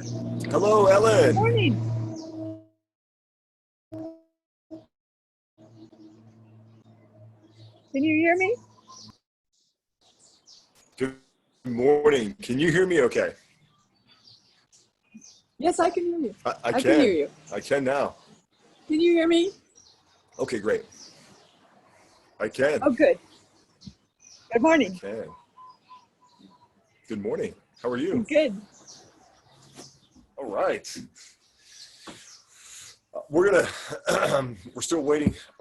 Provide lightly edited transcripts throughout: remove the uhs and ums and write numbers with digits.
Hello, Ellen. Good morning. Can you hear me? Good morning. Can you hear me okay? Yes, I can hear you. I can hear you. I can now. Can you hear me? Okay, great. I can. Oh, good. Good morning. I can. Good morning. How are you? I'm good. All right. We're still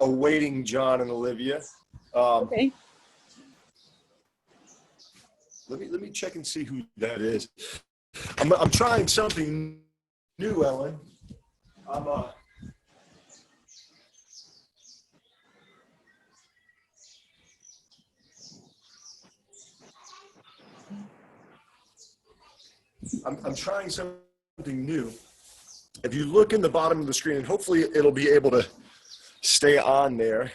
awaiting John and Olivia. Okay. Let me check and see who that is. I'm trying something new, Ellen. I'm trying something new. If you look in the bottom of the screen, and hopefully it'll be able to stay on there.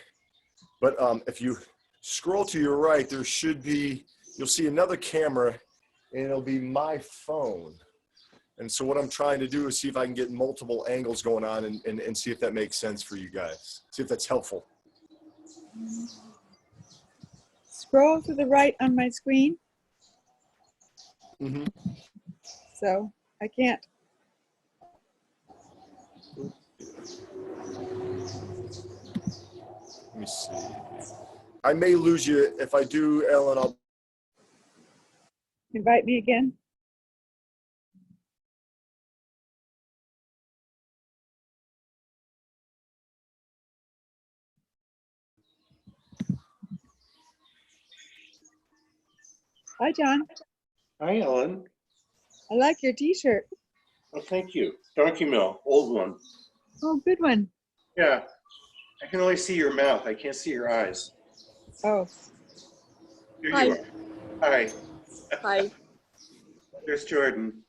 But if you scroll to your right, you'll see another camera, and it'll be my phone. And so what I'm trying to do is see if I can get multiple angles going on and see if that makes sense for you guys. See if that's helpful. Scroll to the right on my screen. Mm-hmm. So I can't. Let me see. I may lose you. If I do, Ellen, I'll. Invite me again. Hi, John. Hi, Ellen. I like your t-shirt. Oh, thank you. Donkey Mill, old one. Oh, good one. Yeah, I can only see your mouth. I can't see your eyes. Oh, Here Hi. you are. Hi. hi. There's Jordan.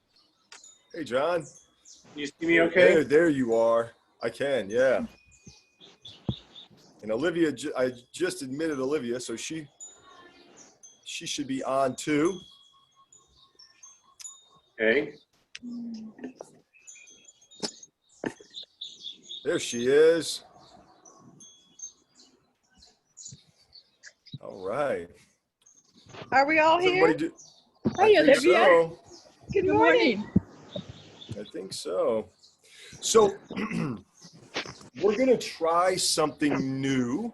Hey, John. Can you see me okay? There you are. I can, yeah. And Olivia, I just admitted Olivia, so she should be on too. Okay. There she is. All right. Are we all How's here? everybody Hi, I think Olivia. so. Good morning. I think so. So we're gonna try something new.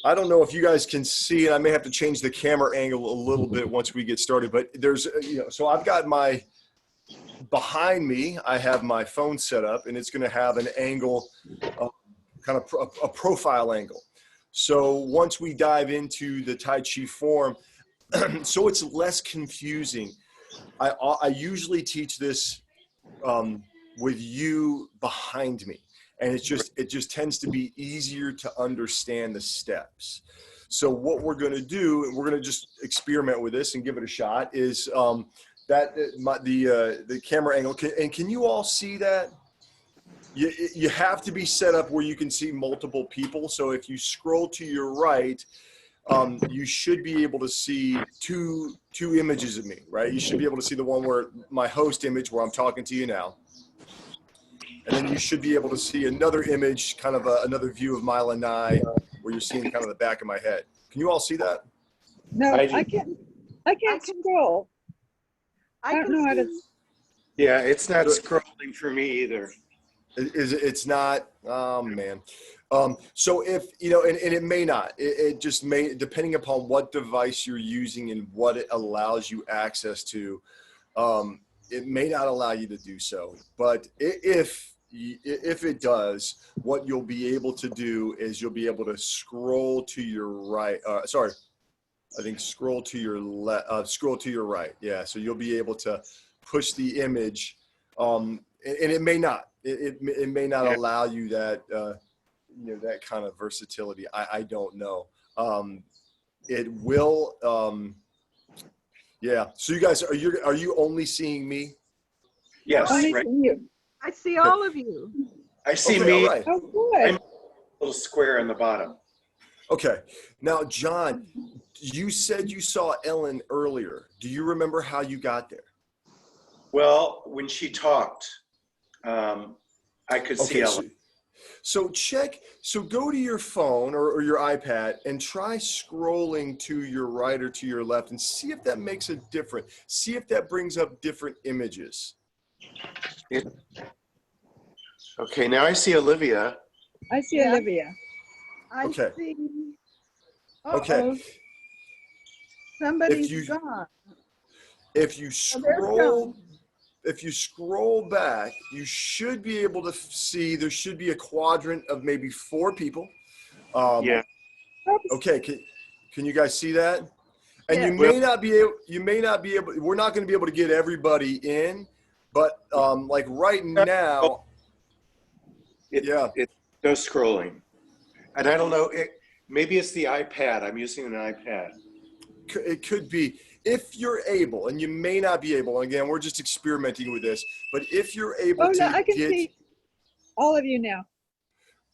I don't know if you guys can see it. I may have to change the camera angle a little bit once we get started, but there's, so I've got behind me, I have my phone set up, and it's gonna have an angle, kind of a profile angle. So once we dive into the TaiChi form, so it's less confusing. I usually teach this with you behind me, and it just tends to be easier to understand the steps. So what we're going to do, and we're going to just experiment with this and give it a shot, is the camera angle. Can you all see that? You have to be set up where you can see multiple people. So if you scroll to your right, you should be able to see two images of me, right? You should be able to see the one where my host image, where I'm talking to you now. And then you should be able to see another image, kind of another view of my lanai, where you're seeing kind of the back of my head. Can you all see that? No, I can't scroll. I don't know how to. Yeah, it's not scrolling for me either. It's not, oh man. So if, and it may not, it just may, depending upon what device you're using and what it allows you access to, it may not allow you to do so. But if it does, what you'll be able to do is you'll be able to scroll to your right, I think scroll to your left, scroll to your right. Yeah, so you'll be able to push the image, and it may not. It may not allow you that that kind of versatility. I don't know. It will. Yeah. So you guys, are you only seeing me? Yes. Only Right. you. I see all of you. I see Okay, me. all right. Oh, good. I'm a little square on the bottom. Okay. Now, John, you said you saw Ellen earlier. Do you remember how you got there? Well, when she talked, I could see Okay, Ellen. so check, so go to your phone or your iPad and try scrolling to your right or to your left and see if that makes a difference. See if that brings up different images. Okay, now I see Olivia. I see Yeah. Olivia. I Okay. see. Okay. Uh-oh, somebody's If you gone. if you Oh, there's John. scroll back, you should be able to see there should be a quadrant of maybe 4 people. Yeah. Oops. Okay, can you guys see that? And Yes. you may not be able, we're not going to be able to get everybody in, but like right now, yeah. It goes scrolling. And I don't know, maybe it's the iPad. I'm using an iPad. It could be, if you're able, and you may not be able, and again, we're just experimenting with this, but if you're able Oh, no, to I can get, see all of you now.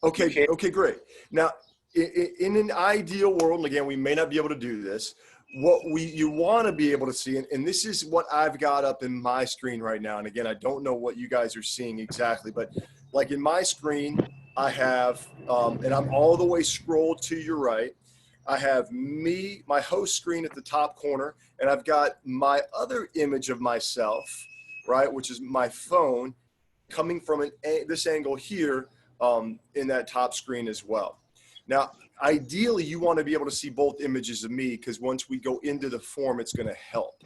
okay, great. Now, in an ideal world, and again, we may not be able to do this, what you want to be able to see, and this is what I've got up in my screen right now, and again, I don't know what you guys are seeing exactly, but like in my screen, I have, and I'm all the way scrolled to your right, I have me, my host screen at the top corner, and I've got my other image of myself, right, which is my phone, coming from this angle here in that top screen as well. Now, ideally, you want to be able to see both images of me because once we go into the form, it's going to help.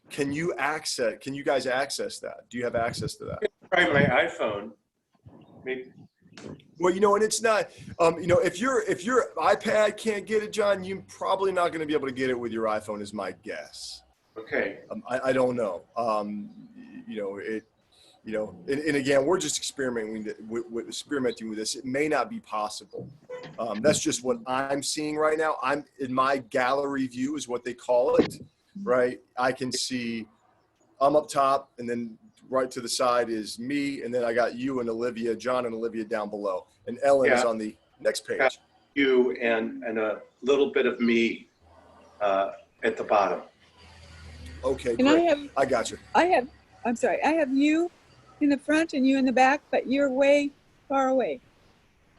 Can you guys access that? Do you have access to that? Try my iPhone. Maybe. Well, and it's not, if your iPad can't get it, John, you're probably not going to be able to get it with your iPhone is my guess. Okay. I don't know. And again, we're just experimenting with this. It may not be possible. That's just what I'm seeing right now. I'm in my gallery view is what they call it, right? I can see I'm up top, and then right to the side is me, and then I got you and Olivia, John and Olivia down below, and Ellen is on the next page. You and a little bit of me at the bottom. Okay, And great. I got you. I'm sorry, I have you in the front and you in the back, but you're way far away.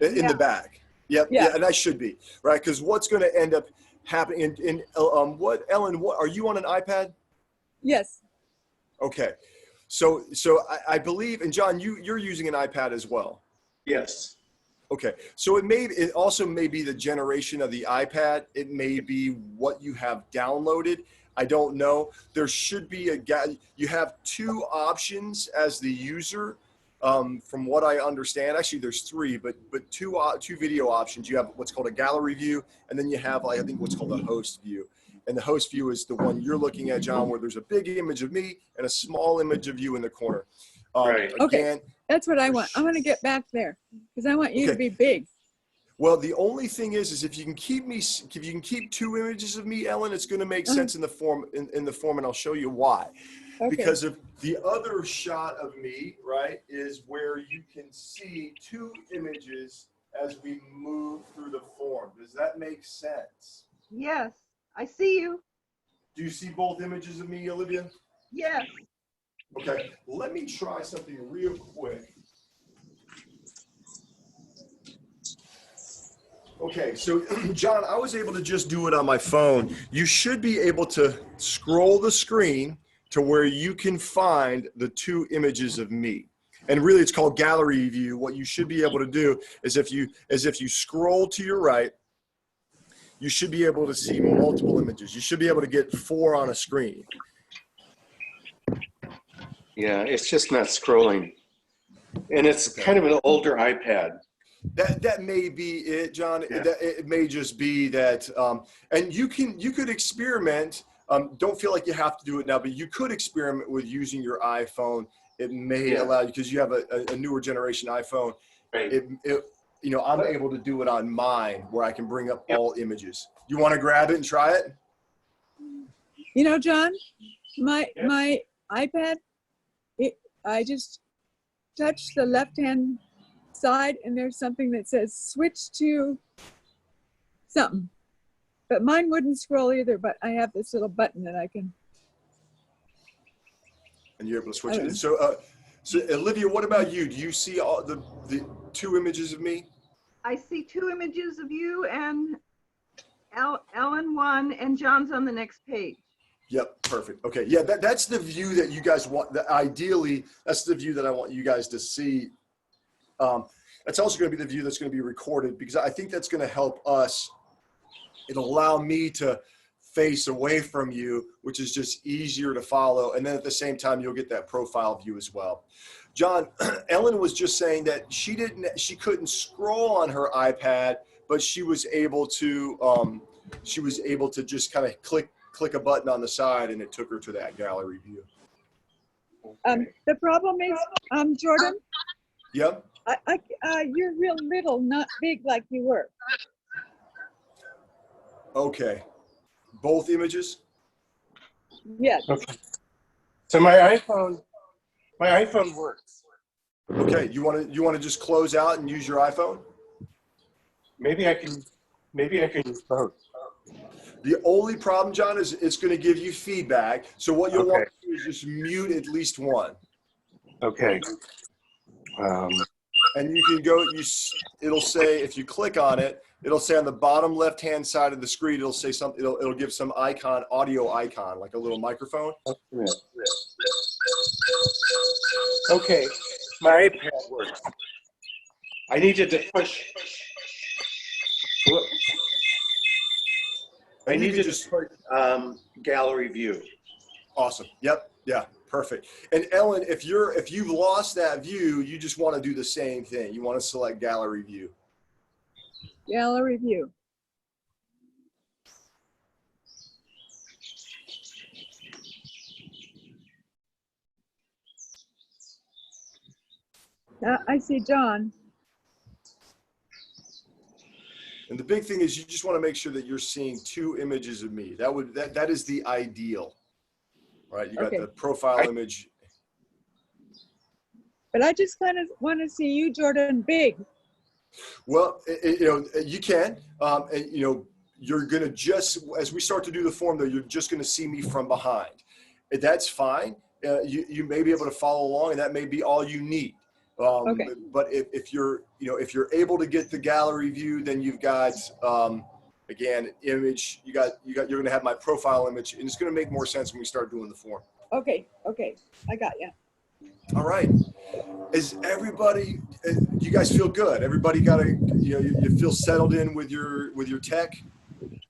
In the back. Yep. Yeah. Yeah, and I should be, right? Because what's going to end up happening Ellen, what are you on an iPad? Yes. Okay. So I believe, and John, you're using an iPad as well. Yes. Okay. So it also may be the generation of the iPad. It may be what you have downloaded. I don't know. There should be you have 2 options as the user. From what I understand, actually there's 3, but two video options. You have what's called a gallery view, and then you have I think what's called a host view. And the host view is the one you're looking at, John, where there's a big image of me and a small image of you in the corner. Right. Okay. That's what I want. I want to get back there because I want you to be big. Well, the only thing is if you can keep 2 images of me, Ellen, it's going to make sense in the form, and I'll show you why. Okay. Because of the other shot of me, right, is where you can see 2 images as we move through the form. Does that make sense? Yes, I see you. Do you see both images of me, Olivia? Yes. Okay, let me try something real quick. Okay, so John, I was able to just do it on my phone. You should be able to scroll the screen to where you can find the 2 images of me. And really it's called gallery view. What you should be able to do is if you scroll to your right, you should be able to see multiple images. You should be able to get 4 on a screen. Yeah, it's just not scrolling. And it's kind of an older iPad. That may be it, John. Yeah. It may just be that, and you could experiment. Don't feel like you have to do it now, but you could experiment with using your iPhone. It may allow you, because you have a newer generation iPhone. Right. I'm able to do it on mine where I can bring up all images. You want to grab it and try it? John, my iPad, I just touched the left-hand side and there's something that says switch to something, but mine wouldn't scroll either, but I have this little button that I can. And you're able to switch it. So Olivia, what about you? Do you see all the two images of me? I see two images of you and Ellen one, and John's on the next page. Yep, perfect. Okay, yeah, that's the view that you guys want. Ideally, that's the view that I want you guys to see. That's also going to be the view that's going to be recorded, because I think that's going to help us. It'll allow me to face away from you, which is just easier to follow. And then at the same time, you'll get that profile view as well. John, Ellen was just saying that she couldn't scroll on her iPad, but she was able to just kind of click a button on the side, and it took her to that gallery view. The problem is, Jordan, Yep. you're real little, not big like you were. Okay. Both images? Yes. Okay. So my iPhone works. Okay. You want to just close out and use your iPhone? Maybe I can use both. The only problem, John, is it's going to give you feedback. So what you'll Okay. want to do is just mute at least one. Okay. And you can go, it'll say, if you click on it, it'll say on the bottom left-hand side of the screen, it'll say something, it'll give some icon, audio icon, like a little microphone. Okay, my iPad works. I needed to push. I needed to push gallery view. Awesome. Yep. Yeah. Perfect. And Ellen, if you've lost that view, you just want to do the same thing. You want to select gallery view. Gallery view. I see John. And the big thing is you just want to make sure that you're seeing two images of me. That is the ideal, right? You got the profile image. But I just kind of want to see you, Jordan, big. Well, you can, and you're going to just, as we start to do the form though, you're just going to see me from behind. That's fine. You may be able to follow along, and that may be all you need. But if you're able to get the gallery view, then you've got, again, image, you're going to have my profile image, and it's going to make more sense when we start doing the form. Okay. I got you. All right. Is everybody, you guys feel good? Everybody got you feel settled in with your tech?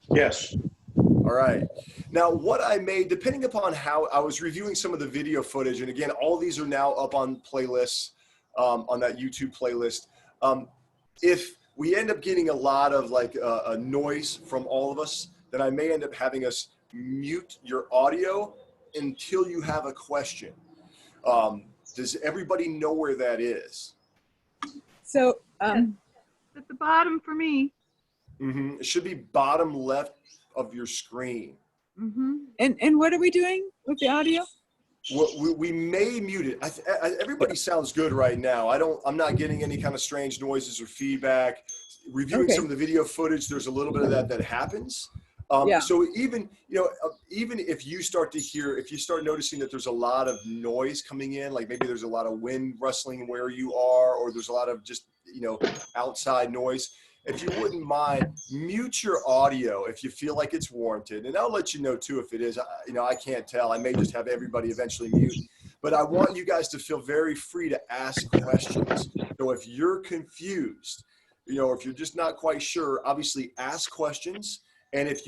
Yes. All right. Now, what I made, depending upon how I was reviewing some of the video footage, and again, all these are now up on playlists, on that YouTube playlist. If we end up getting a lot of a noise from all of us, then I may end up having us mute your audio until you have a question. Does everybody know where that is? So, It's at the bottom for me. It should be bottom left of your screen. and what are we doing with the audio? We may mute it. Everybody sounds good right now. I'm not getting any kind of strange noises or feedback. Reviewing some of the video footage, there's a little bit of that happens. So even if you start noticing that there's a lot of noise coming in, like maybe there's a lot of wind rustling where you are, or there's a lot of just, outside noise, if you wouldn't mind, mute your audio if you feel like it's warranted. And I'll let you know too if it is. I can't tell. I may just have everybody eventually mute. But I want you guys to feel very free to ask questions. So if you're confused, if you're just not quite sure, obviously ask questions. And if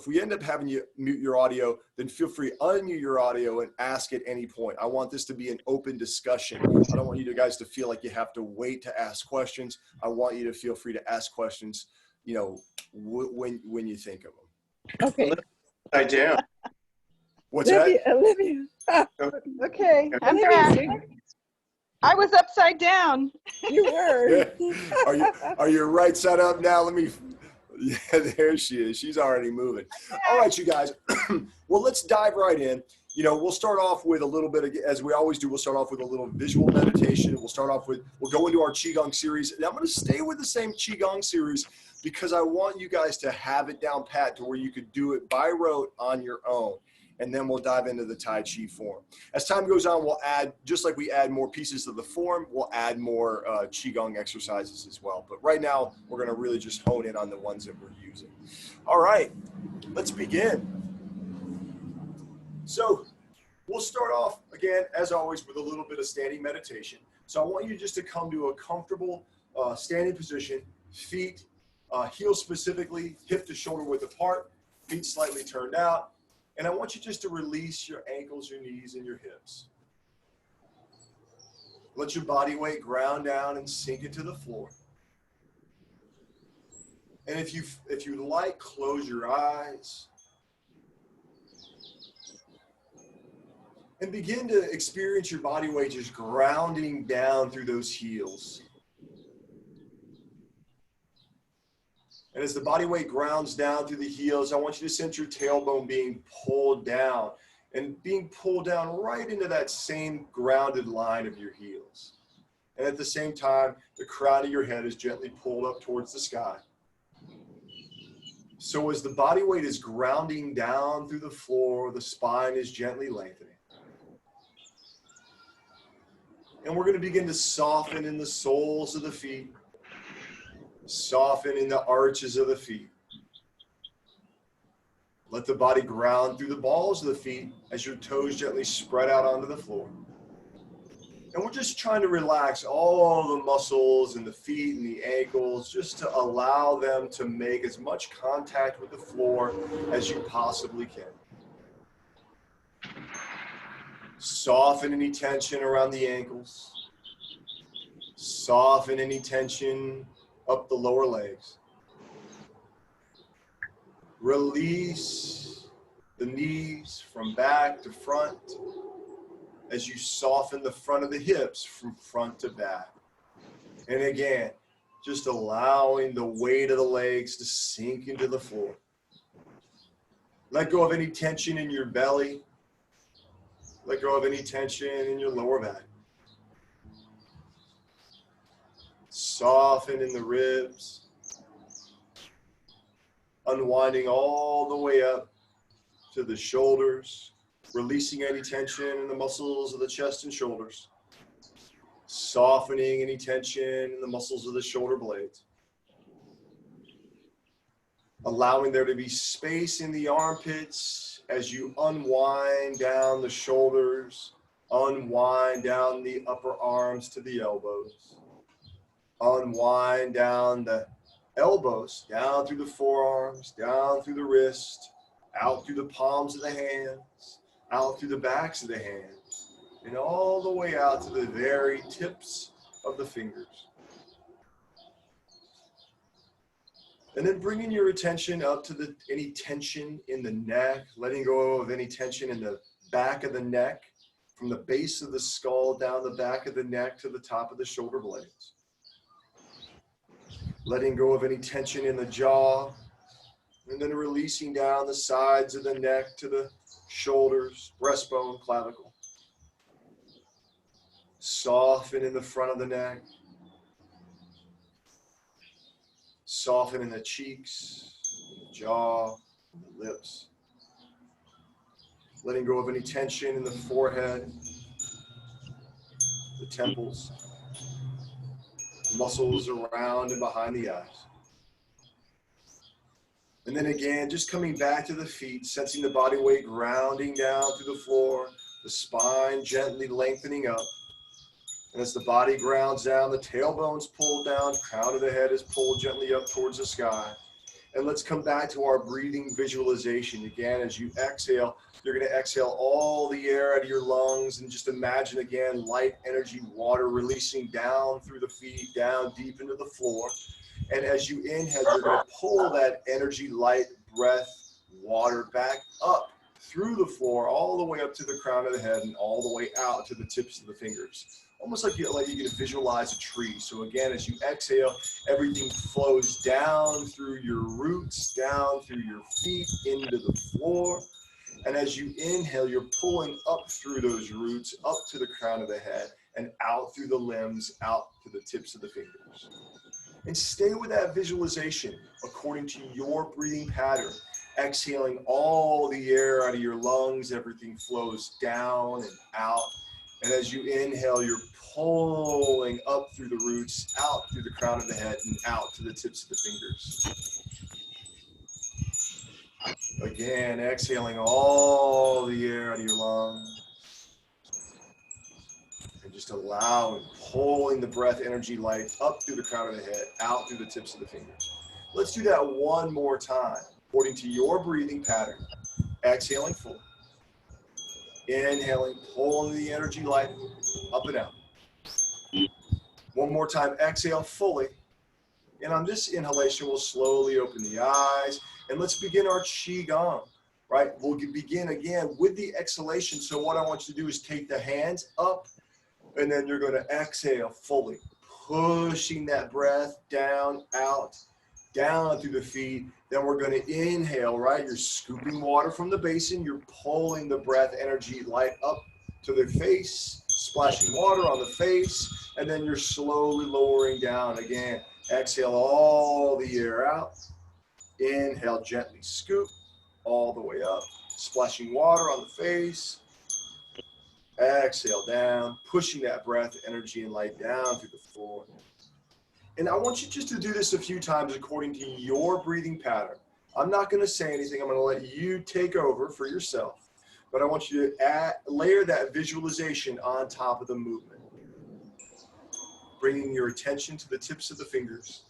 we end up having you mute your audio, then feel free to unmute your audio and ask at any point. I want this to be an open discussion. I don't want you guys to feel like you have to wait to ask questions. I want you to feel free to ask questions, when you think of them. Okay. Upside down. What's that? Olivia. Okay, I'm back. I was upside down. You were. Yeah. Are you right side up now? Yeah, there she is. She's already moving. All right, you guys. Well, let's dive right in. We'll start off with a little bit, as we always do, we'll start off with a little visual meditation. We'll go into our Qigong series. And I'm going to stay with the same Qigong series because I want you guys to have it down pat to where you could do it by rote on your own. and then we'll dive into the Tai Chi form. As time goes on, we'll add, just like we add more pieces of the form, we'll add more Qigong exercises as well. But right now, we're gonna really just hone in on the ones that we're using. All right, let's begin. So we'll start off, again, as always, with a little bit of standing meditation. So I want you just to come to a comfortable standing position, feet, heels specifically, hip to shoulder width apart, feet slightly turned out. And I want you just to release your ankles, your knees, and your hips. Let your body weight ground down and sink into the floor. And if you like, close your eyes. And begin to experience your body weight just grounding down through those heels. And as the body weight grounds down through the heels, I want you to sense your tailbone being pulled down and being pulled down right into that same grounded line of your heels. And at the same time, the crown of your head is gently pulled up towards the sky. So as the body weight is grounding down through the floor, the spine is gently lengthening. And we're going to begin to soften in the soles of the feet. Soften in the arches of the feet. Let the body ground through the balls of the feet as your toes gently spread out onto the floor. And we're just trying to relax all the muscles in the feet and the ankles, just to allow them to make as much contact with the floor as you possibly can. Soften any tension around the ankles. Soften any tension up the lower legs. Release the knees from back to front as you soften the front of the hips from front to back. And again, just allowing the weight of the legs to sink into the floor. Let go of any tension in your belly. Let go of any tension in your lower back. Soften in the ribs, unwinding all the way up to the shoulders, releasing any tension in the muscles of the chest and shoulders, softening any tension in the muscles of the shoulder blades, allowing there to be space in the armpits as you unwind down the shoulders, unwind down the upper arms to the elbows. Unwind down the elbows, down through the forearms, down through the wrist, out through the palms of the hands, out through the backs of the hands, and all the way out to the very tips of the fingers. And then bringing your attention up to any tension in the neck, letting go of any tension in the back of the neck, from the base of the skull down the back of the neck to the top of the shoulder blades. Letting go of any tension in the jaw, and then releasing down the sides of the neck to the shoulders, breastbone, clavicle. Soften in the front of the neck. Soften in the cheeks, the jaw, the lips. Letting go of any tension in the forehead, the temples, muscles around and behind the eyes. And then again, just coming back to the feet, sensing the body weight grounding down through the floor, the spine gently lengthening up. And as the body grounds down, the tailbone's pulled down, crown of the head is pulled gently up towards the sky. And let's come back to our breathing visualization. Again, as you exhale, you're going to exhale all the air out of your lungs and just imagine again, light energy water releasing down through the feet, down deep into the floor. And as you inhale, you're going to pull that energy, light, breath, water back up through the floor, all the way up to the crown of the head and all the way out to the tips of the fingers. Almost like you can visualize a tree. So again, as you exhale, everything flows down through your roots, down through your feet, into the floor. And as you inhale, you're pulling up through those roots, up to the crown of the head, and out through the limbs, out to the tips of the fingers. And stay with that visualization according to your breathing pattern exhaling all the air out of your lungs. Everything flows down and out. And as you inhale, you're pulling up through the roots, out through the crown of the head, and out to the tips of the fingers. Again, exhaling all the air out of your lungs. And just allowing, pulling the breath energy light up through the crown of the head, out through the tips of the fingers. Let's do that one more time, according to your breathing pattern. Exhaling fully. Inhaling, pulling the energy light up and out. One more time, exhale fully. And on this inhalation, we'll slowly open the eyes. And let's begin our Qigong, right? We'll begin again with the exhalation. So what I want you to do is take the hands up, and then you're going to exhale fully, pushing that breath down, out, down through the feet. Then we're going to inhale, right? You're scooping water from the basin. You're pulling the breath energy light up to the face, splashing water on the face, and then you're slowly lowering down again. Exhale all the air out. Inhale, gently scoop all the way up, splashing water on the face. Exhale down, pushing that breath energy and light down through the floor. And I want you just to do this a few times according to your breathing pattern. I'm not going to say anything. I'm going to let you take over for yourself. But I want you to layer that visualization on top of the movement. Bringing your attention to the tips of the fingers.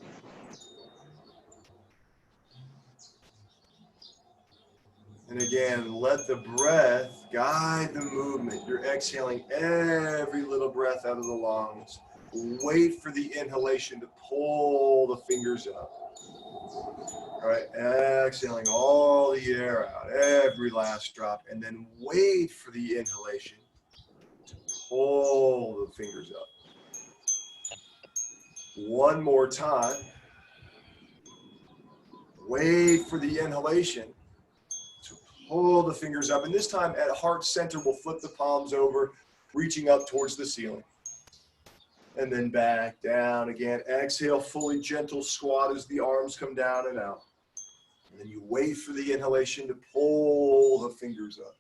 And again, let the breath guide the movement. You're exhaling every little breath out of the lungs. Wait for the inhalation to pull the fingers up. All right, exhaling all the air out, every last drop. And then wait for the inhalation to pull the fingers up. One more time. Wait for the inhalation. Pull the fingers up, and this time at heart center, we'll flip the palms over, reaching up towards the ceiling. And then back down again. Exhale, fully gentle squat as the arms come down and out. And then you wait for the inhalation to pull the fingers up.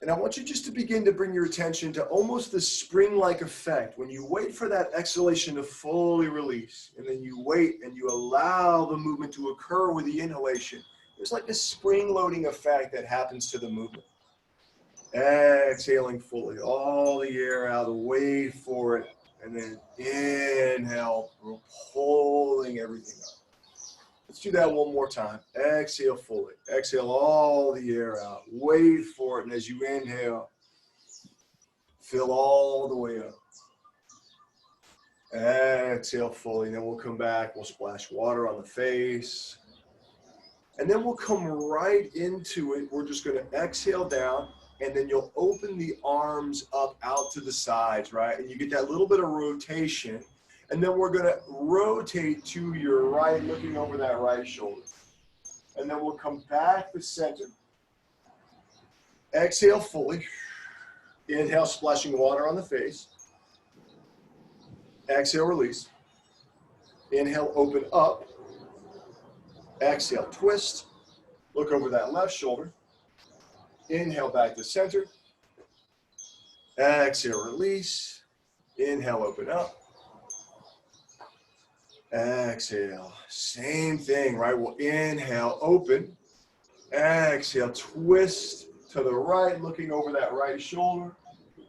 And I want you just to begin to bring your attention to almost the spring-like effect when you wait for that exhalation to fully release. And then you wait and you allow the movement to occur with the inhalation. There's like a spring-loading effect that happens to the movement. Exhaling fully, all the air out, wait for it. And then inhale, we're pulling everything up. Let's do that one more time. Exhale fully. Exhale all the air out. Wait for it. And as you inhale, fill all the way up. Exhale fully. And then we'll come back. We'll splash water on the face. And then we'll come right into it. We're just going to exhale down. And then you'll open the arms up out to the sides, right? And you get that little bit of rotation. And then we're going to rotate to your right, looking over that right shoulder. And then we'll come back to center. Exhale fully. Inhale, splashing water on the face. Exhale, release. Inhale, open up. Exhale, twist. Look over that left shoulder. Inhale, back to center. Exhale, release. Inhale, open up. Exhale, same thing, right? We'll inhale, open. Exhale, twist to the right, looking over that right shoulder.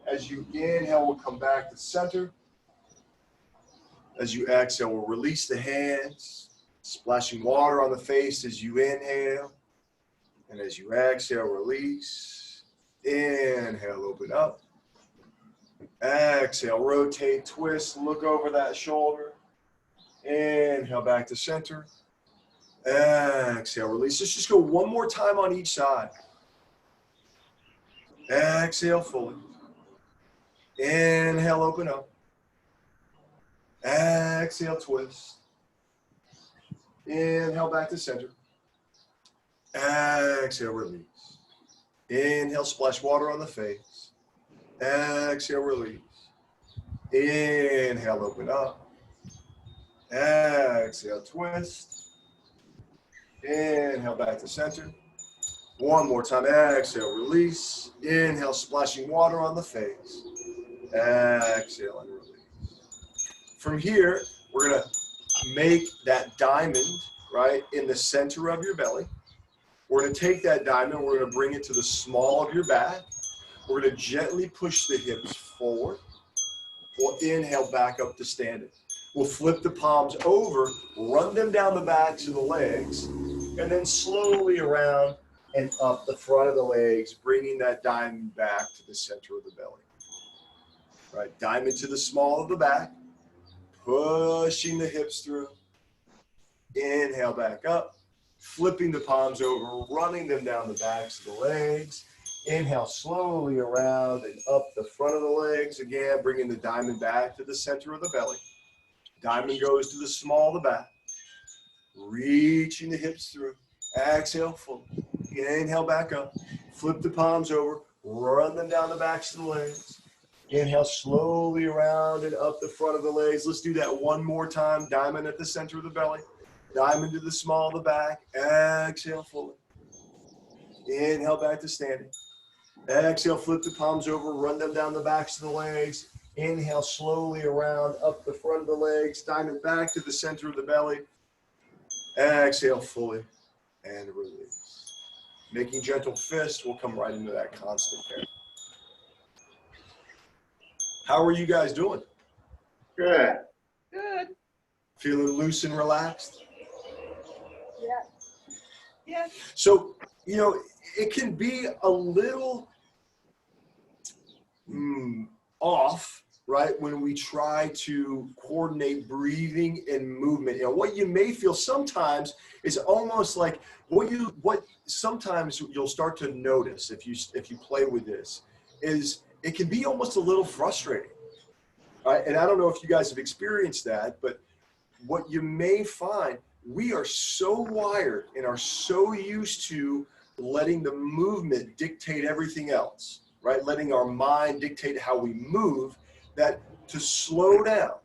As you inhale, we'll come back to center. As you exhale, we'll release the hands, splashing water on the face as you inhale. And as you exhale, release. Inhale, open up. Exhale, rotate, twist, look over that shoulder. Inhale, back to center. Exhale, release. Let's just go one more time on each side. Exhale fully. Inhale, open up. Exhale, twist. Inhale, back to center. Exhale, release. Inhale, splash water on the face. Exhale, release. Inhale, open up. Exhale, twist. Inhale back to center. One more time. Exhale, release. Inhale, splashing water on the face. Exhale and release. From here, we're going to make that diamond, right, in the center of your belly. We're going to take that diamond, we're going to bring it to the small of your back. We're going to gently push the hips forward. We'll inhale back up to standing. We'll flip the palms over, run them down the backs of the legs, and then slowly around and up the front of the legs, bringing that diamond back to the center of the belly. Right, diamond to the small of the back, pushing the hips through. Inhale back up, flipping the palms over, running them down the backs of the legs. Inhale slowly around and up the front of the legs. Again, bringing the diamond back to the center of the belly. Diamond goes to the small of the back. Reaching the hips through. Exhale, full. Inhale back up. Flip the palms over. Run them down the backs of the legs. Inhale slowly around and up the front of the legs. Let's do that one more time. Diamond at the center of the belly. Diamond to the small of the back. Exhale fully. Inhale back to standing. Exhale, flip the palms over. Run them down the backs of the legs. Inhale slowly around, up the front of the legs. Diamond back to the center of the belly. Exhale fully and release. Making gentle fists, we'll come right into that constant there. How are you guys doing? Good. Good. Feeling loose and relaxed? Yes. Yes. So, you know, it can be a little off, right, when we try to coordinate breathing and movement. You know, what you may feel sometimes is almost like what sometimes you'll start to notice if you play with this is it can be almost a little frustrating, right? And I don't know if you guys have experienced that, but what you may find, we are so wired and are so used to letting the movement dictate everything else, right? Letting our mind dictate how we move, that to slow down,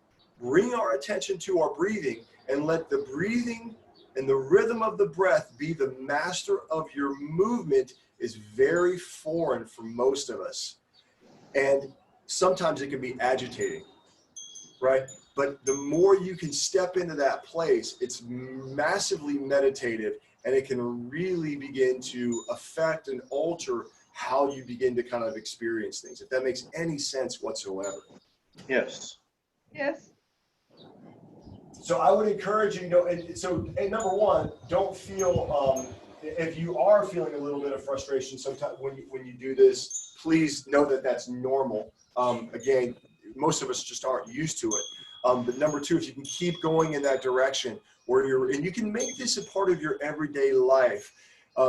bring our attention to our breathing and let the breathing and the rhythm of the breath be the master of your movement is very foreign for most of us. And sometimes it can be agitating, right? But the more you can step into that place, it's massively meditative and it can really begin to affect and alter how you begin to kind of experience things, if that makes any sense whatsoever. Yes. Yes. So I would encourage you, and number one, don't feel, if you are feeling a little bit of frustration sometimes when you do this, please know that that's normal. Again, most of us just aren't used to it. But number two, if you can keep going in that direction and you can make this a part of your everyday life,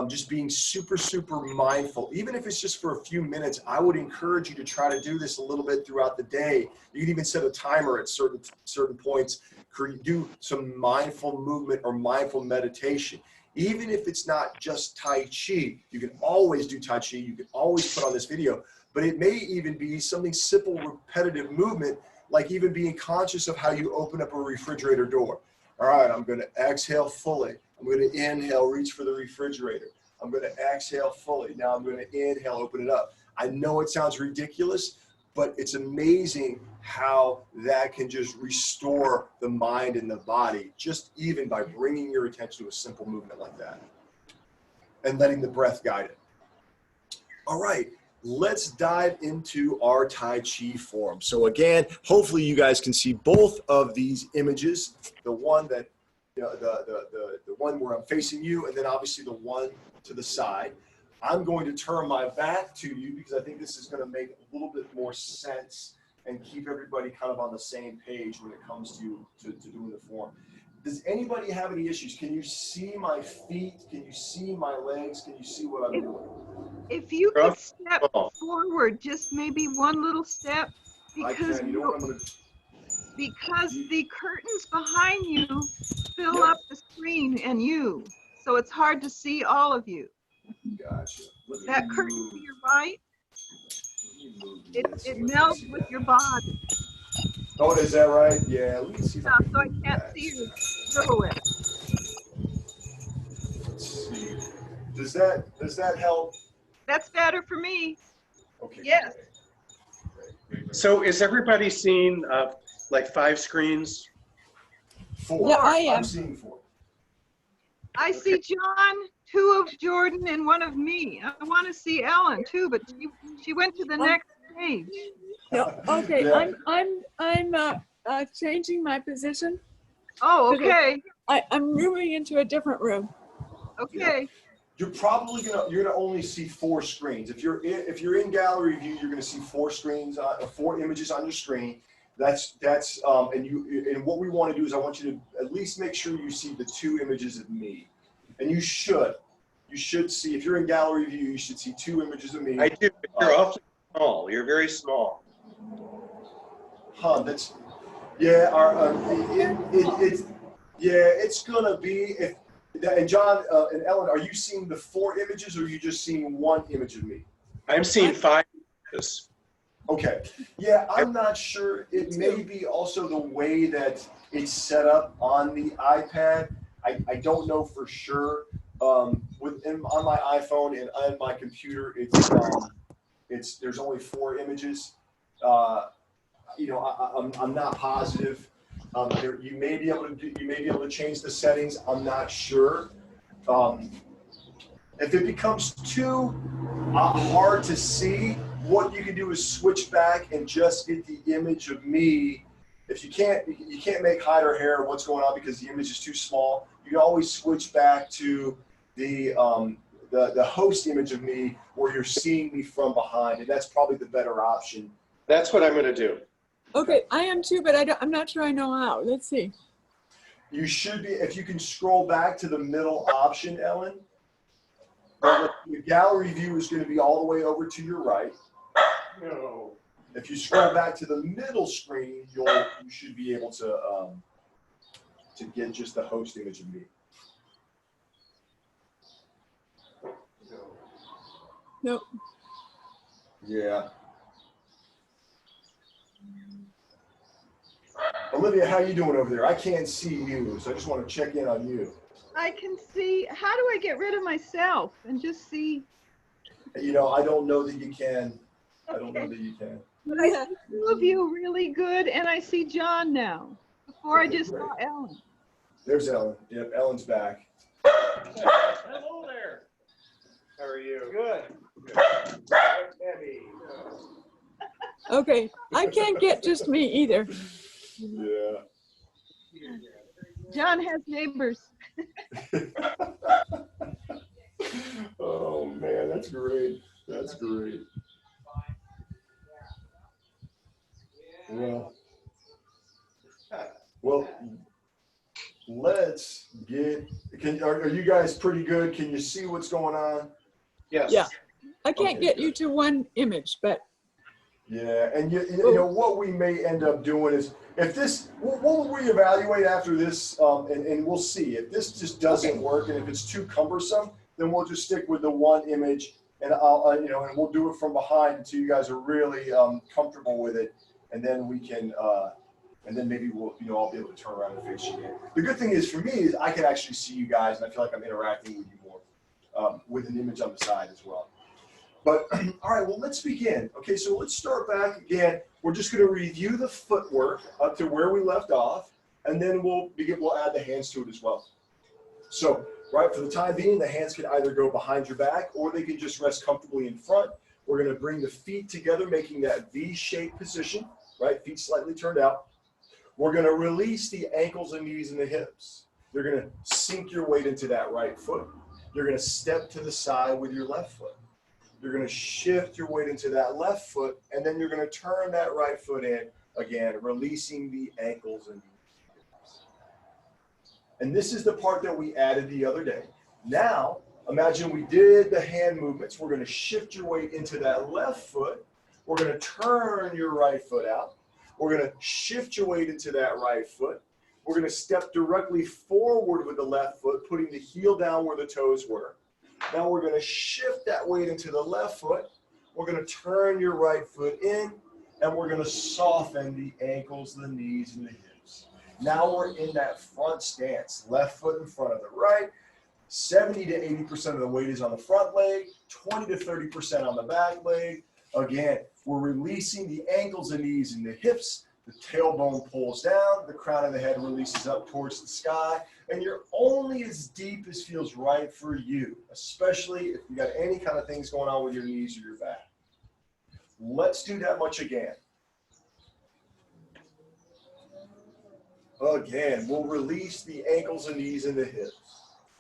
just being super, super mindful, even if it's just for a few minutes, I would encourage you to try to do this a little bit throughout the day. You can even set a timer at certain points, do some mindful movement or mindful meditation. Even if it's not just Tai Chi, you can always do Tai Chi, you can always put on this video, but it may even be something simple, repetitive movement, like even being conscious of how you open up a refrigerator door. All right, I'm going to exhale fully. I'm going to inhale, reach for the refrigerator. I'm going to exhale fully. Now I'm going to inhale, open it up. I know it sounds ridiculous, but it's amazing how that can just restore the mind and the body, just even by bringing your attention to a simple movement like that and letting the breath guide it. All right, let's dive into our Tai Chi form. So again, hopefully you guys can see both of these images, the one that the one where I'm facing you, and then obviously the one to the side. I'm going to turn my back to you because I think this is going to make a little bit more sense and keep everybody kind of on the same page when it comes to doing the form. Does anybody have any issues? Can you see my feet? Can you see my legs? Can you see what I'm doing? If you could step forward, just maybe one little step, because You know what I'm going to do? Because the curtains behind you fill up the screen and you, so it's hard to see all of you. Gotcha. That curtain to your right, it melds with your body. Oh, is that right? Yeah, let me see if So I can't see your silhouette. Does that help? That's better for me. Okay. Yes. Great. So is everybody seeing like 5 screens? 4. Yeah, I am. I'm seeing 4. I see John, 2 of Jordan, and 1 of me. I want to see Ellen too, but she went to the next page. No, okay, Yeah. I'm changing my position. Oh, okay, I'm moving into a different room. okay. You're probably gonna only see 4 screens. If you're in gallery view, you're gonna see 4 screens, 4 images on your screen. And what we want to do is I want you to at least make sure you see the 2 images of me, and you should see, if you're in gallery view, you should see 2 images of me. I do. But you're awfully small. You're very small. Huh? That's yeah. It's gonna be if. And John and Ellen, are you seeing the 4 images, or are you just seeing 1 image of me? I'm seeing 5 images. Okay. Yeah, I'm not sure. It may be also the way that it's set up on the iPad. I don't know for sure. On my iPhone and on my computer, there's only 4 images. I'm not positive. You may be able to change the settings. I'm not sure. If it becomes too hard to see, what you can do is switch back and just get the image of me. If you can't make hide or hair what's going on because the image is too small, you can always switch back to the host image of me where you're seeing me from behind, and that's probably the better option. That's what I'm going to do. Okay, I am too, but I'm not sure I know how. Let's see. You should be, if you can scroll back to the middle option, Ellen. The gallery view is going to be all the way over to your right. No. If you scroll back to the middle screen, you should be able to get just the host image of me. Nope. Yeah. Olivia, how you doing over there? I can't see you, so I just want to check in on you. I can see. How do I get rid of myself and just see? I don't know that you can. I don't know that you can. But I see 2 of you really good, and I see John now. Before I just saw Ellen. There's Ellen. Yep, Ellen's back. Hello there. How are you? Good. Okay, I can't get just me either. Yeah. John has neighbors. Oh man, that's great. That's great. Well, let's get. Are you guys pretty good? Can you see what's going on? Yes. Yeah, I can't Okay, get good. you to 1 image, but Yeah, and you know what we may end up doing is if this, we'll reevaluate after this, and we'll see if this just doesn't work, and if it's too cumbersome, then we'll just stick with the 1 image, and and we'll do it from behind until you guys are really comfortable with it, and then we can, and then maybe we'll, I'll be able to turn around and face you again. The good thing is for me is I can actually see you guys, and I feel like I'm interacting with you more with an image on the side as well. But all right, well, let's begin. Okay, so let's start back again. We're just going to review the footwork up to where we left off, and then we'll add the hands to it as well. So, right, for the time being, the hands can either go behind your back or they can just rest comfortably in front. We're going to bring the feet together, making that V-shaped position, right? Feet slightly turned out. We're going to release the ankles and knees and the hips. You're going to sink your weight into that right foot. You're going to step to the side with your left foot. You're going to shift your weight into that left foot, and then you're going to turn that right foot in again, releasing the ankles and knees. And this is the part that we added the other day. Now, imagine we did the hand movements. We're going to shift your weight into that left foot. We're going to turn your right foot out. We're going to shift your weight into that right foot. We're going to step directly forward with the left foot, putting the heel down where the toes were. Now we're going to shift that weight into the left foot. We're going to turn your right foot in, and we're going to soften the ankles, the knees, and the hips. Now we're in that front stance. Left foot in front of the right, 70 to 80% of the weight is on the front leg, 20 to 30% on the back leg. Again, we're releasing the ankles and knees and the hips. The tailbone pulls down, the crown of the head releases up towards the sky, and you're only as deep as feels right for you, especially if you got any kind of things going on with your knees or your back. Let's do that much again. Again, we'll release the ankles and knees and the hips.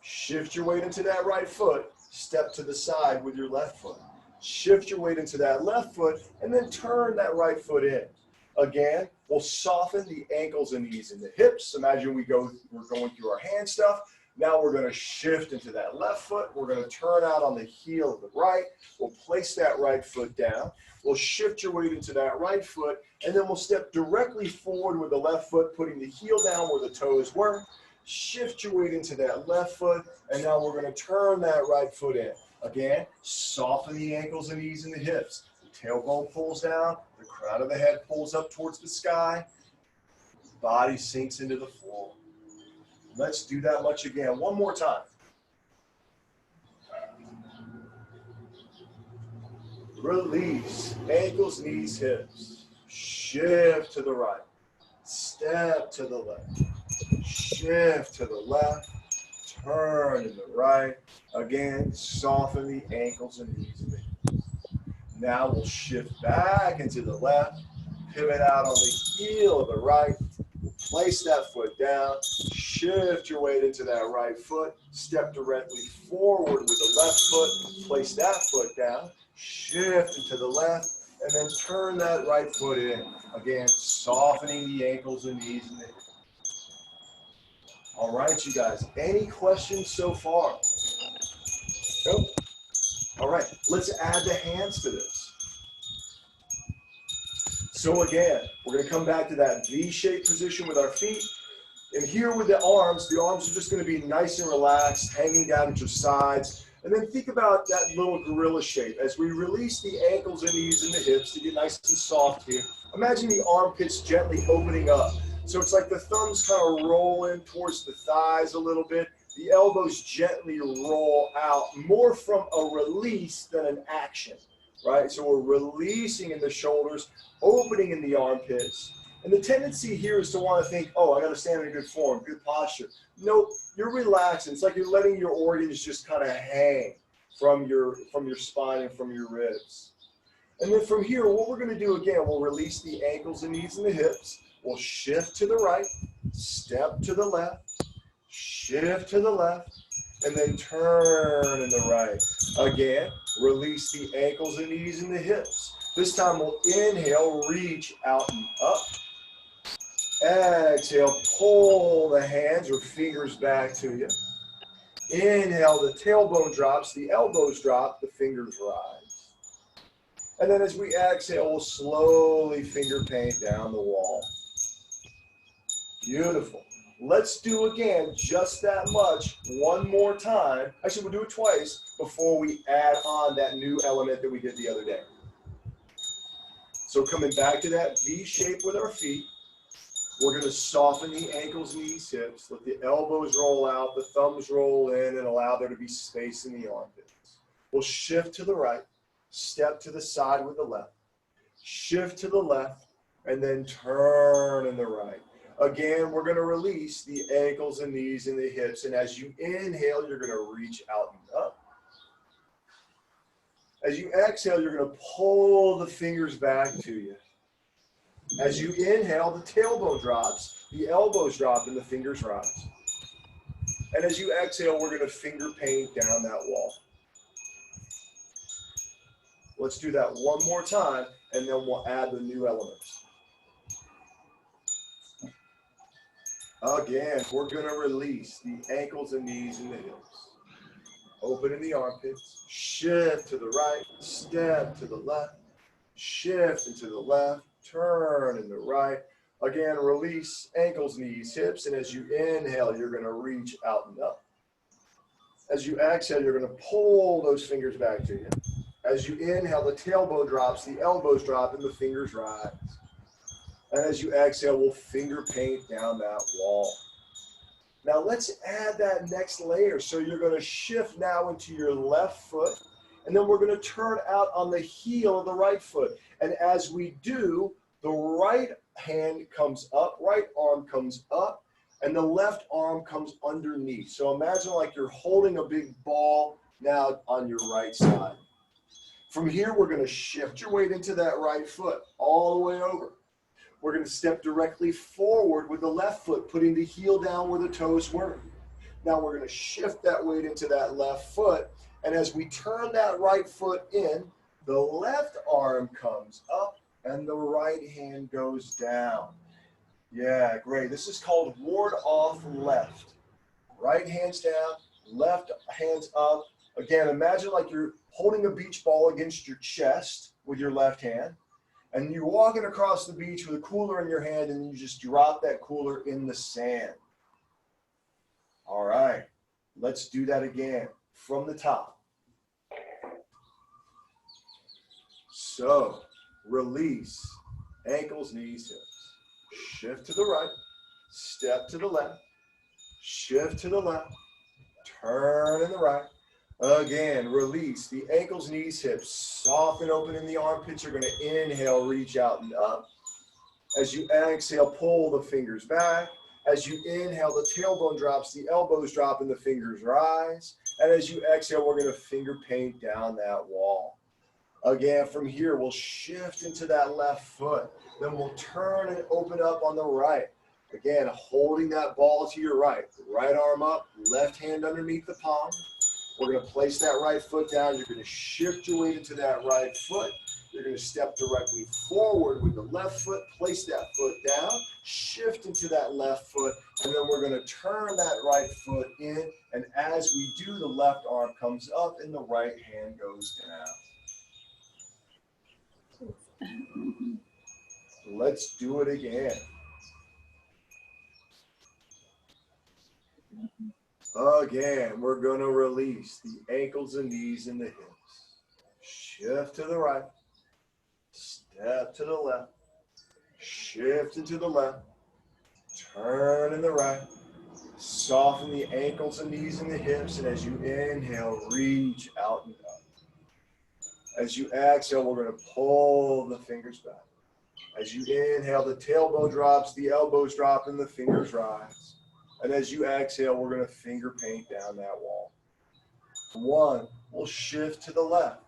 Shift your weight into that right foot, step to the side with your left foot. Shift your weight into that left foot, and then turn that right foot in. Again, we'll soften the ankles and knees and the hips. Imagine we're going through our hand stuff. Now we're going to shift into that left foot. We're going to turn out on the heel of the right. We'll place that right foot down. We'll shift your weight into that right foot, and then we'll step directly forward with the left foot, putting the heel down where the toes were. Shift your weight into that left foot, and now we're going to turn that right foot in. Again, soften the ankles and knees and the hips. The tailbone pulls down, the crown of the head pulls up towards the sky, body sinks into the floor. Let's do that much again. One more time. Release, ankles, knees, hips. Shift to the right. Step to the left. Shift to the left. Turn to the right. Again, soften the ankles and knees and the hips. Now we'll shift back into the left. Pivot out on the heel of the right. Place that foot down. Shift your weight into that right foot. Step directly forward with the left foot. Place that foot down. Shift into the left. And then turn that right foot in. Again, softening the ankles and knees and the hips. All right, you guys. Any questions so far? Nope. All right, let's add the hands to this. So again, we're going to come back to that V-shaped position with our feet. And here with the arms are just going to be nice and relaxed, hanging down at your sides. And then think about that little gorilla shape. As we release the ankles and knees and the hips to get nice and soft here, imagine the armpits gently opening up. So it's like the thumbs kind of rolling towards the thighs a little bit. The elbows gently roll out, more from a release than an action, right? So we're releasing in the shoulders, opening in the armpits. And the tendency here is to want to think, oh, I got to stand in a good form, good posture. Nope, you're relaxing. It's like you're letting your organs just kind of hang from your spine and from your ribs. And then from here, what we're going to do again, we'll release the ankles and knees and the hips. We'll shift to the right, step to the left, shift to the left, and then turn in the right. Again, release the ankles and knees and the hips. This time we'll inhale, reach out and up. Exhale, pull the hands or fingers back to you. Inhale, the tailbone drops, the elbows drop, the fingers rise. And then as we exhale, we'll slowly finger paint down the wall. Beautiful. Let's do again just that much one more time. Actually, we'll do it twice before we add on that new element that we did the other day. So coming back to that V shape with our feet, we're going to soften the ankles, knees, hips. Let the elbows roll out, the thumbs roll in, and allow there to be space in the armpits. We'll shift to the right, step to the side with the left, shift to the left, and then turn in the right. Again, we're going to release the ankles and knees and the hips. And as you inhale, you're going to reach out and up. As you exhale, you're going to pull the fingers back to you. As you inhale, the tailbone drops, the elbows drop, and the fingers rise. And as you exhale, we're going to finger paint down that wall. Let's do that one more time, and then we'll add the new elements. Again, we're going to release the ankles and knees and the hips. Open in the armpits. Shift to the right. Step to the left. Shift into the left. Turn in the right. Again, release ankles, knees, hips. And as you inhale, you're going to reach out and up. As you exhale, you're going to pull those fingers back to you. As you inhale, the tailbone drops, the elbows drop, and the fingers rise. And as you exhale, we'll finger paint down that wall. Now let's add that next layer. So you're going to shift now into your left foot, and then we're going to turn out on the heel of the right foot. And as we do, the right hand comes up, right arm comes up, and the left arm comes underneath. So imagine like you're holding a big ball now on your right side. From here, we're going to shift your weight into that right foot all the way over. We're going to step directly forward with the left foot, putting the heel down where the toes were. Now we're going to shift that weight into that left foot. And as we turn that right foot in, the left arm comes up and the right hand goes down. Yeah, great. This is called ward off left. Right hand's down, left hand's up. Again, imagine like you're holding a beach ball against your chest with your left hand. And you're walking across the beach with a cooler in your hand, and you just drop that cooler in the sand. All right, let's do that again from the top. So, release, ankles, knees, hips. Shift to the right, step to the left, shift to the left, turn in the right. Again, release the ankles, knees, hips. Soften open in the armpits. You're going to inhale, reach out and up. As you exhale, pull the fingers back. As you inhale, the tailbone drops, the elbows drop, and the fingers rise. And as you exhale, we're going to finger paint down that wall. Again, from here, we'll shift into that left foot. Then we'll turn and open up on the right. Again, holding that ball to your right. Right arm up, left hand underneath the palm. We're going to place that right foot down. You're going to shift your weight into that right foot. You're going to step directly forward with the left foot. Place that foot down. Shift into that left foot. And then we're going to turn that right foot in. And as we do, the left arm comes up and the right hand goes down. Let's do it again. Again, we're going to release the ankles and knees and the hips. Shift to the right. Step to the left. Shift into the left. Turn in the right. Soften the ankles and knees and the hips. And as you inhale, reach out and up. As you exhale, we're going to pull the fingers back. As you inhale, the tailbone drops, the elbows drop, and the fingers rise. And as you exhale, we're going to finger paint down that wall. 1, we'll shift to the left.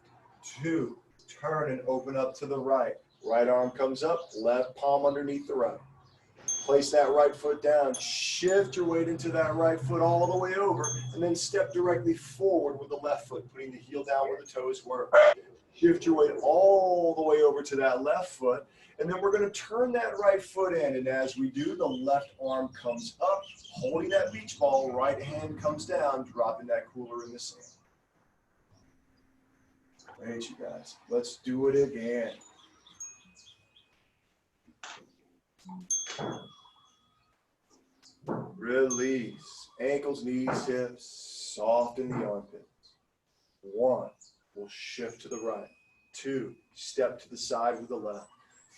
2, turn and open up to the right. Right arm comes up, left palm underneath the right. Place that right foot down. Shift your weight into that right foot all the way over, and then step directly forward with the left foot, putting the heel down where the toes were. Shift your weight all the way over to that left foot. And then we're going to turn that right foot in. And as we do, the left arm comes up, holding that beach ball. Right hand comes down, dropping that cooler in the sand. Great, you guys. Let's do it again. Release. Ankles, knees, hips. Soften the armpits. 1, we'll shift to the right. 2, step to the side with the left.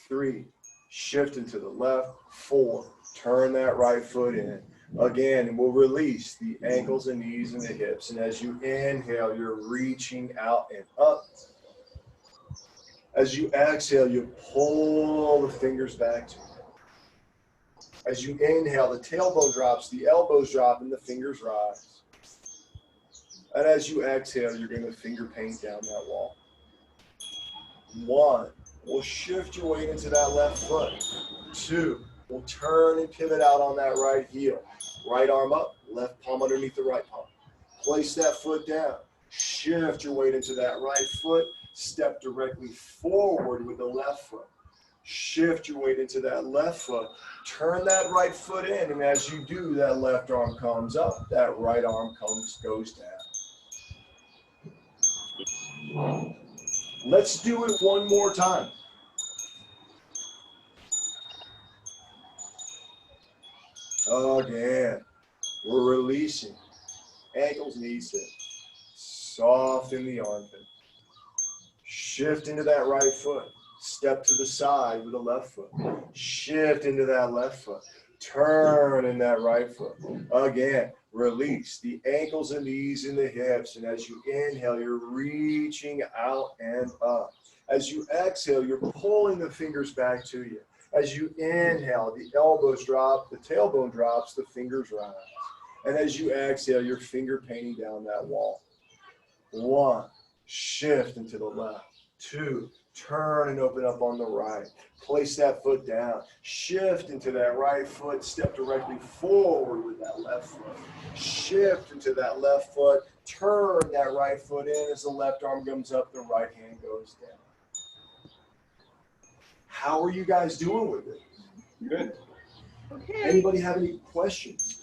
3, shift into the left. 4, turn that right foot in. Again, and we'll release the ankles and knees and the hips. And as you inhale, you're reaching out and up. As you exhale, you pull the fingers back to you. As you inhale, the tailbone drops, the elbows drop, and the fingers rise. And as you exhale, you're going to finger paint down that wall. 1, we'll shift your weight into that left foot. 2, we'll turn and pivot out on that right heel. Right arm up, left palm underneath the right palm. Place that foot down. Shift your weight into that right foot. Step directly forward with the left foot. Shift your weight into that left foot. Turn that right foot in, and as you do, that left arm comes up. That right arm goes down. Let's do it one more time. Again, we're releasing. Ankles, knees, hips. Soften the armpit. Shift into that right foot. Step to the side with the left foot. Shift into that left foot. turn in that right foot. Again, release the ankles and knees and the hips. And as you inhale, you're reaching out and up. As you exhale, you're pulling the fingers back to you. As you inhale, the elbows drop, the tailbone drops, the fingers rise. And as you exhale, your finger painting down that wall. 1, shift into the left. 2, turn and open up on the right. Place that foot down. Shift into that right foot. Step directly forward with that left foot. Shift into that left foot. Turn that right foot in. As the left arm comes up, the right hand goes down. How are you guys doing with it? Good. Okay. Anybody have any questions?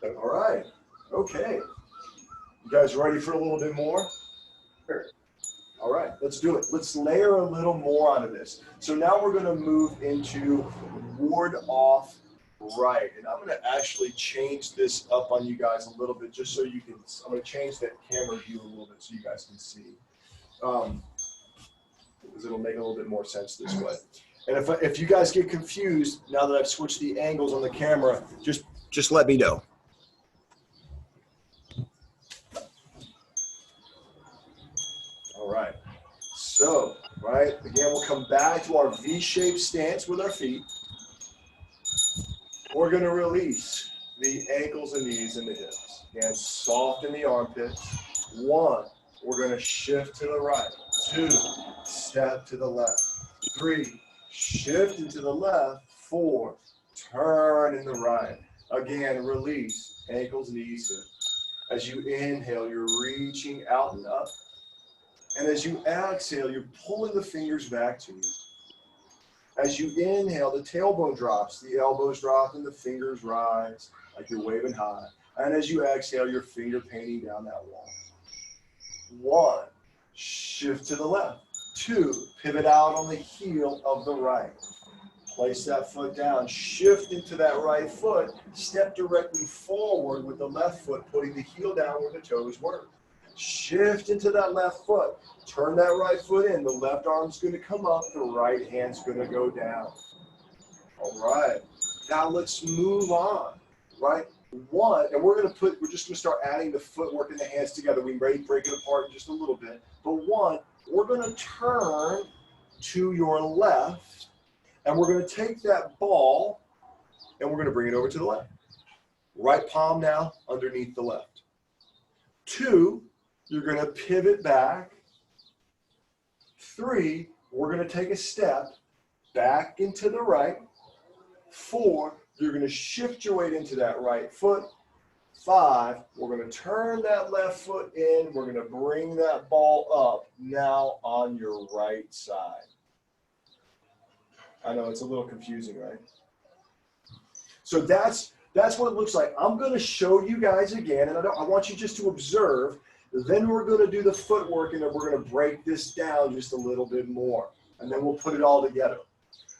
All right. Okay. You guys ready for a little bit more? Sure. All right, let's do it. Let's layer a little more onto this. So now we're going to move into ward off right. And I'm going to actually change this up on you guys a little bit just so you can, I'm going to change that camera view a little bit so you guys can see. Because it'll make a little bit more sense this way. And if you guys get confused, now that I've switched the angles on the camera, just let me know. All right. So, right, again, we'll come back to our V-shaped stance with our feet. We're going to release the ankles and knees and the hips. Again, soften the armpits. 1, we're going to shift to the right. 2, step to the left. 3, shift into the left. 4, turn in the right. Again, release ankles, knees, hips. As you inhale, you're reaching out and up. And as you exhale, you're pulling the fingers back to you. As you inhale, the tailbone drops, the elbows drop, and the fingers rise like you're waving high. And as you exhale, your finger painting down that wall. 1, shift to the left. 2, pivot out on the heel of the right. Place that foot down, shift into that right foot, step directly forward with the left foot, putting the heel down where the toes were. Shift into that left foot, turn that right foot in, the left arm's going to come up, the right hand's going to go down. All right, now let's move on, right? 1, and we're just going to start adding the footwork and the hands together. We may break it apart in just a little bit, but 1, we're going to turn to your left, and we're going to take that ball, and we're going to bring it over to the left. Right palm now underneath the left. 2, you're going to pivot back. 3, we're going to take a step back into the right. 4, you're going to shift your weight into that right foot. 5, we're going to turn that left foot in. We're going to bring that ball up now on your right side. I know it's a little confusing, right? So that's what it looks like. I'm going to show you guys again, and I want you just to observe. Then we're going to do the footwork, and then we're going to break this down just a little bit more, and then we'll put it all together.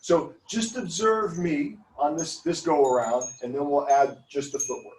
So just observe me on this go around, and then we'll add just the footwork.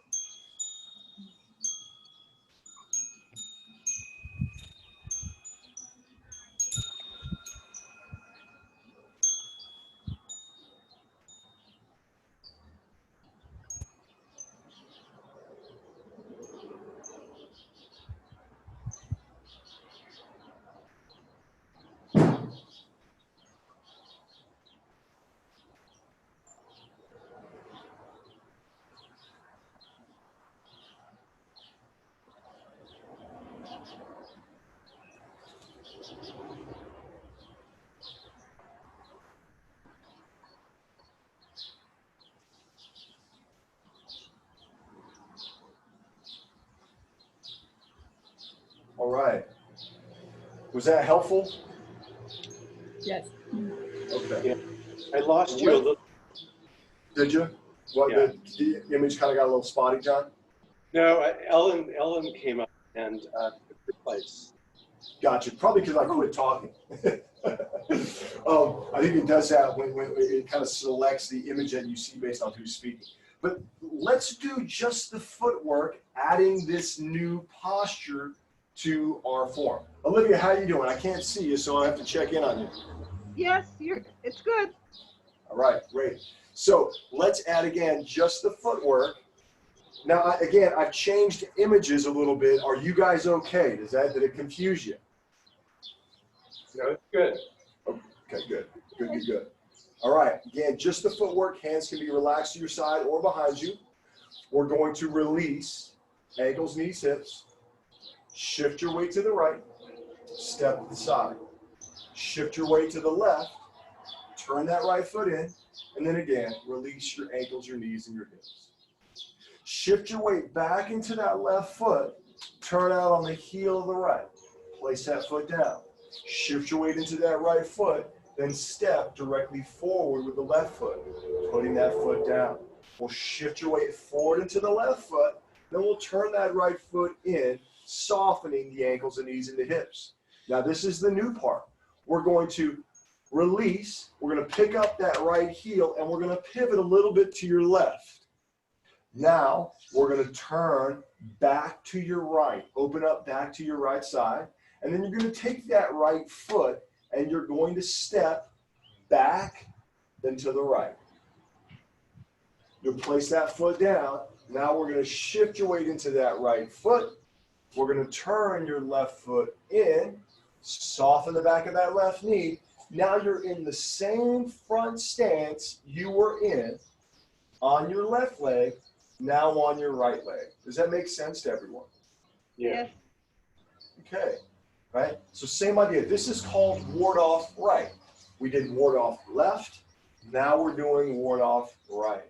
All right. Was that helpful? Yes. Okay. Yeah. I lost you a little. Did you? What, Yeah. the image kind of got a little spotty, John? No, Ellen came up and took her place. Gotcha. Probably because I quit talking. I think it does that when it kind of selects the image that you see based on who's speaking. But let's do just the footwork, adding this new posture to our form. Olivia, how you doing? I can't see you, so I have to check in on you. Yes, it's good. All right, great. So let's add again just the footwork. Now, again, I've changed images a little bit. Are you guys okay? Did it confuse you? No, it's good. Okay, good. Good, good, good. All right, again, just the footwork. Hands can be relaxed to your side or behind you. We're going to release ankles, knees, hips. Shift your weight to the right. Step to the side. Shift your weight to the left. Turn that right foot in. And then again, release your ankles, your knees, and your hips. Shift your weight back into that left foot. Turn out on the heel of the right. Place that foot down. Shift your weight into that right foot. Then step directly forward with the left foot, putting that foot down. We'll shift your weight forward into the left foot. Then we'll turn that right foot in, softening the ankles and knees and the hips. Now this is the new part. We're going to release. We're going to pick up that right heel and we're going to pivot a little bit to your left. Now we're going to turn back to your right. Open up back to your right side. And then you're going to take that right foot and you're going to step back, then to the right. You'll place that foot down. Now we're going to shift your weight into that right foot. We're going to turn your left foot in, soften the back of that left knee. Now you're in the same front stance you were in on your left leg, now on your right leg. Does that make sense to everyone? Yeah. Okay, right? So same idea. This is called ward off right. We did ward off left. Now we're doing ward off right.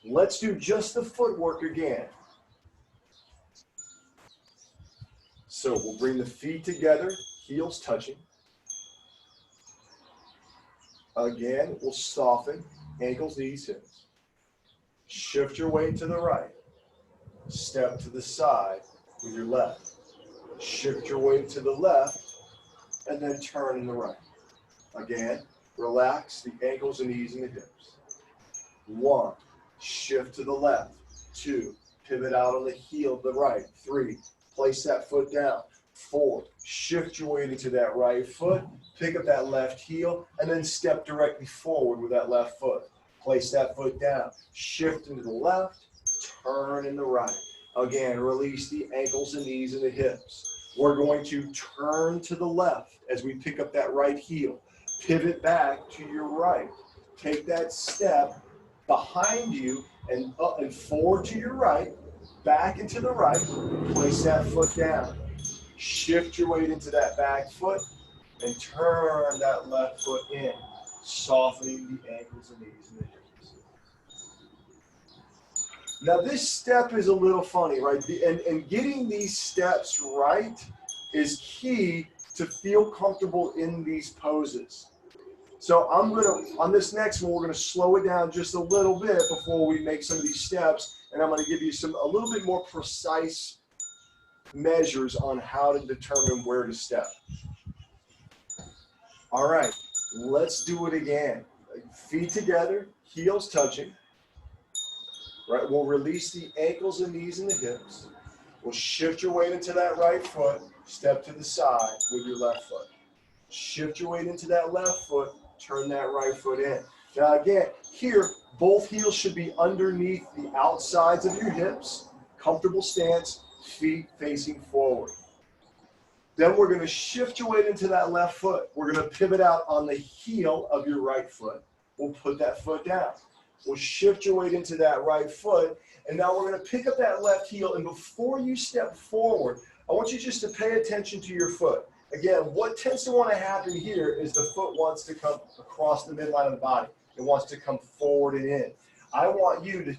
Let's do just the footwork again. So we'll bring the feet together, heels touching. Again, we'll soften, ankles, knees, hips. Shift your weight to the right. Step to the side with your left. Shift your weight to the left, and then turn in the right. Again, relax the ankles and knees and the hips. 1, shift to the left. 2, pivot out on the heel of the right. 3, place that foot down. 4, shift your weight into that right foot, pick up that left heel, and then step directly forward with that left foot. Place that foot down, shift into the left, turn in the right. Again, release the ankles and knees and the hips. We're going to turn to the left as we pick up that right heel. Pivot back to your right. Take that step behind you and up and forward to your right, back into the right, place that foot down. Shift your weight into that back foot and turn that left foot in, softening the ankles and knees and the hips. Now this step is a little funny, right? And getting these steps right is key to feel comfortable in these poses. So on this next one, we're gonna slow it down just a little bit before we make some of these steps, and I'm gonna give you a little bit more precise measures on how to determine where to step. All right, let's do it again. Feet together, heels touching. Right, we'll release the ankles and knees and the hips. We'll shift your weight into that right foot, step to the side with your left foot. Shift your weight into that left foot, turn that right foot in. Now again, here, both heels should be underneath the outsides of your hips. Comfortable stance, feet facing forward. Then we're going to shift your weight into that left foot. We're going to pivot out on the heel of your right foot. We'll put that foot down. We'll shift your weight into that right foot. And now we're going to pick up that left heel. And before you step forward, I want you just to pay attention to your foot. Again, what tends to want to happen here is the foot wants to come across the midline of the body. It wants to come forward and in. I want you to,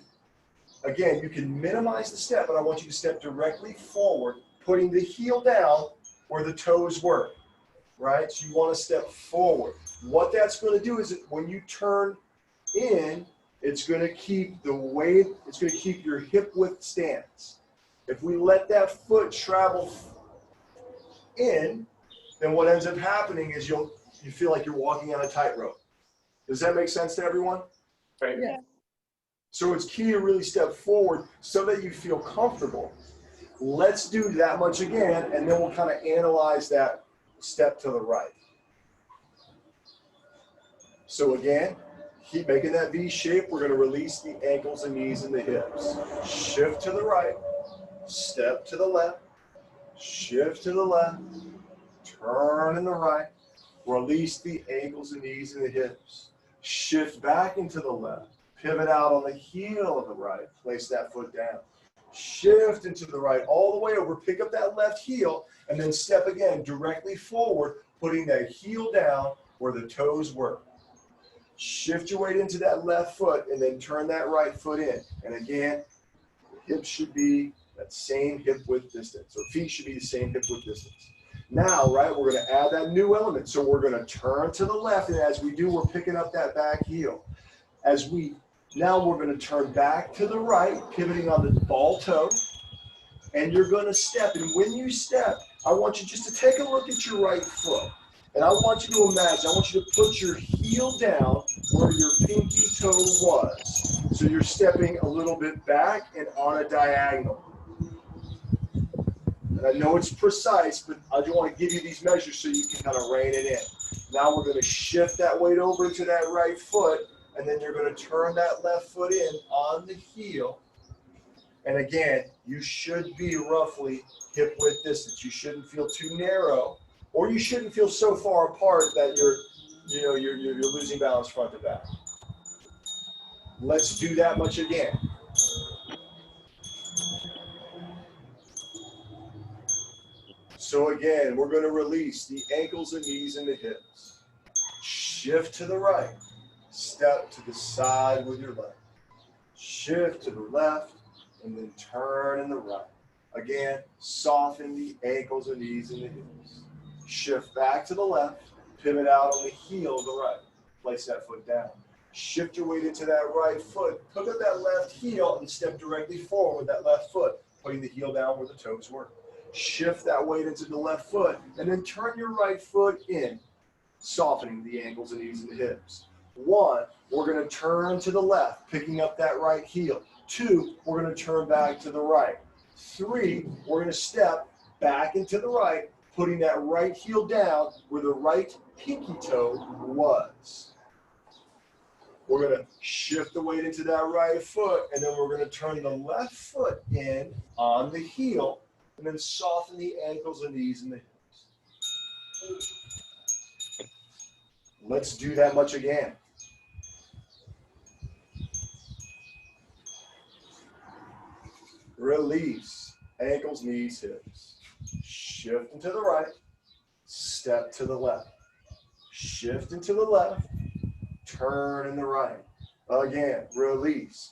again, you can minimize the step, but I want you to step directly forward, putting the heel down where the toes were, right? So you want to step forward. What that's going to do is when you turn in, it's going to keep the weight, it's going to keep your hip width stance. If we let that foot travel in, then what ends up happening is you feel like you're walking on a tightrope. Does that make sense to everyone? Right. Yeah. So it's key to really step forward so that you feel comfortable. Let's do that much again, and then we'll kind of analyze that step to the right. So again, keep making that V shape. We're going to release the ankles and knees and the hips. Shift to the right, step to the left, shift to the left, turn in the right, release the ankles and knees and the hips. Shift back into the left, pivot out on the heel of the right, place that foot down. Shift into the right all the way over, pick up that left heel, and then step again directly forward, putting that heel down where the toes were. Shift your weight into that left foot and then turn that right foot in. And again, hips should be that same hip width distance, or feet should be the same hip width distance. Now, right, we're going to add that new element. So we're going to turn to the left, and as we do, we're picking up that back heel. Now we're going to turn back to the right, pivoting on the ball toe, and you're going to step. And when you step, I want you just to take a look at your right foot. And I want you to imagine, I want you to put your heel down where your pinky toe was. So you're stepping a little bit back and on a diagonal. And I know it's precise, but I just want to give you these measures so you can kind of rein it in. Now we're going to shift that weight over to that right foot, and then you're going to turn that left foot in on the heel. And again, you should be roughly hip width distance. You shouldn't feel too narrow, or you shouldn't feel so far apart that you're losing balance front to back. Let's do that much again. So again, we're going to release the ankles and knees and the hips. Shift to the right. Step to the side with your left. Shift to the left, and then turn in the right. Again, soften the ankles and knees and the hips. Shift back to the left, pivot out on the heel of the right. Place that foot down. Shift your weight into that right foot. Pick up that left heel and step directly forward with that left foot, putting the heel down where the toes were. Shift that weight into the left foot, and then turn your right foot in, softening the ankles and knees and the hips. 1, we're going to turn to the left, picking up that right heel. 2, we're going to turn back to the right. 3, we're going to step back into the right, putting that right heel down where the right pinky toe was. We're going to shift the weight into that right foot, and then we're going to turn the left foot in on the heel, and then soften the ankles and knees and the hips. Let's do that much again. Release, ankles, knees, hips. Shift into the right, step to the left. Shift into the left, turn in the right. Again, release,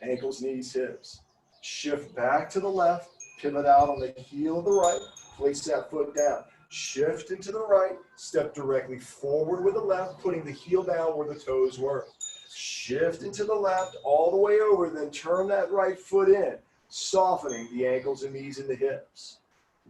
ankles, knees, hips. Shift back to the left, pivot out on the heel of the right, place that foot down. Shift into the right, step directly forward with the left, putting the heel down where the toes were. Shift into the left all the way over, then turn that right foot in, softening the ankles and knees and the hips.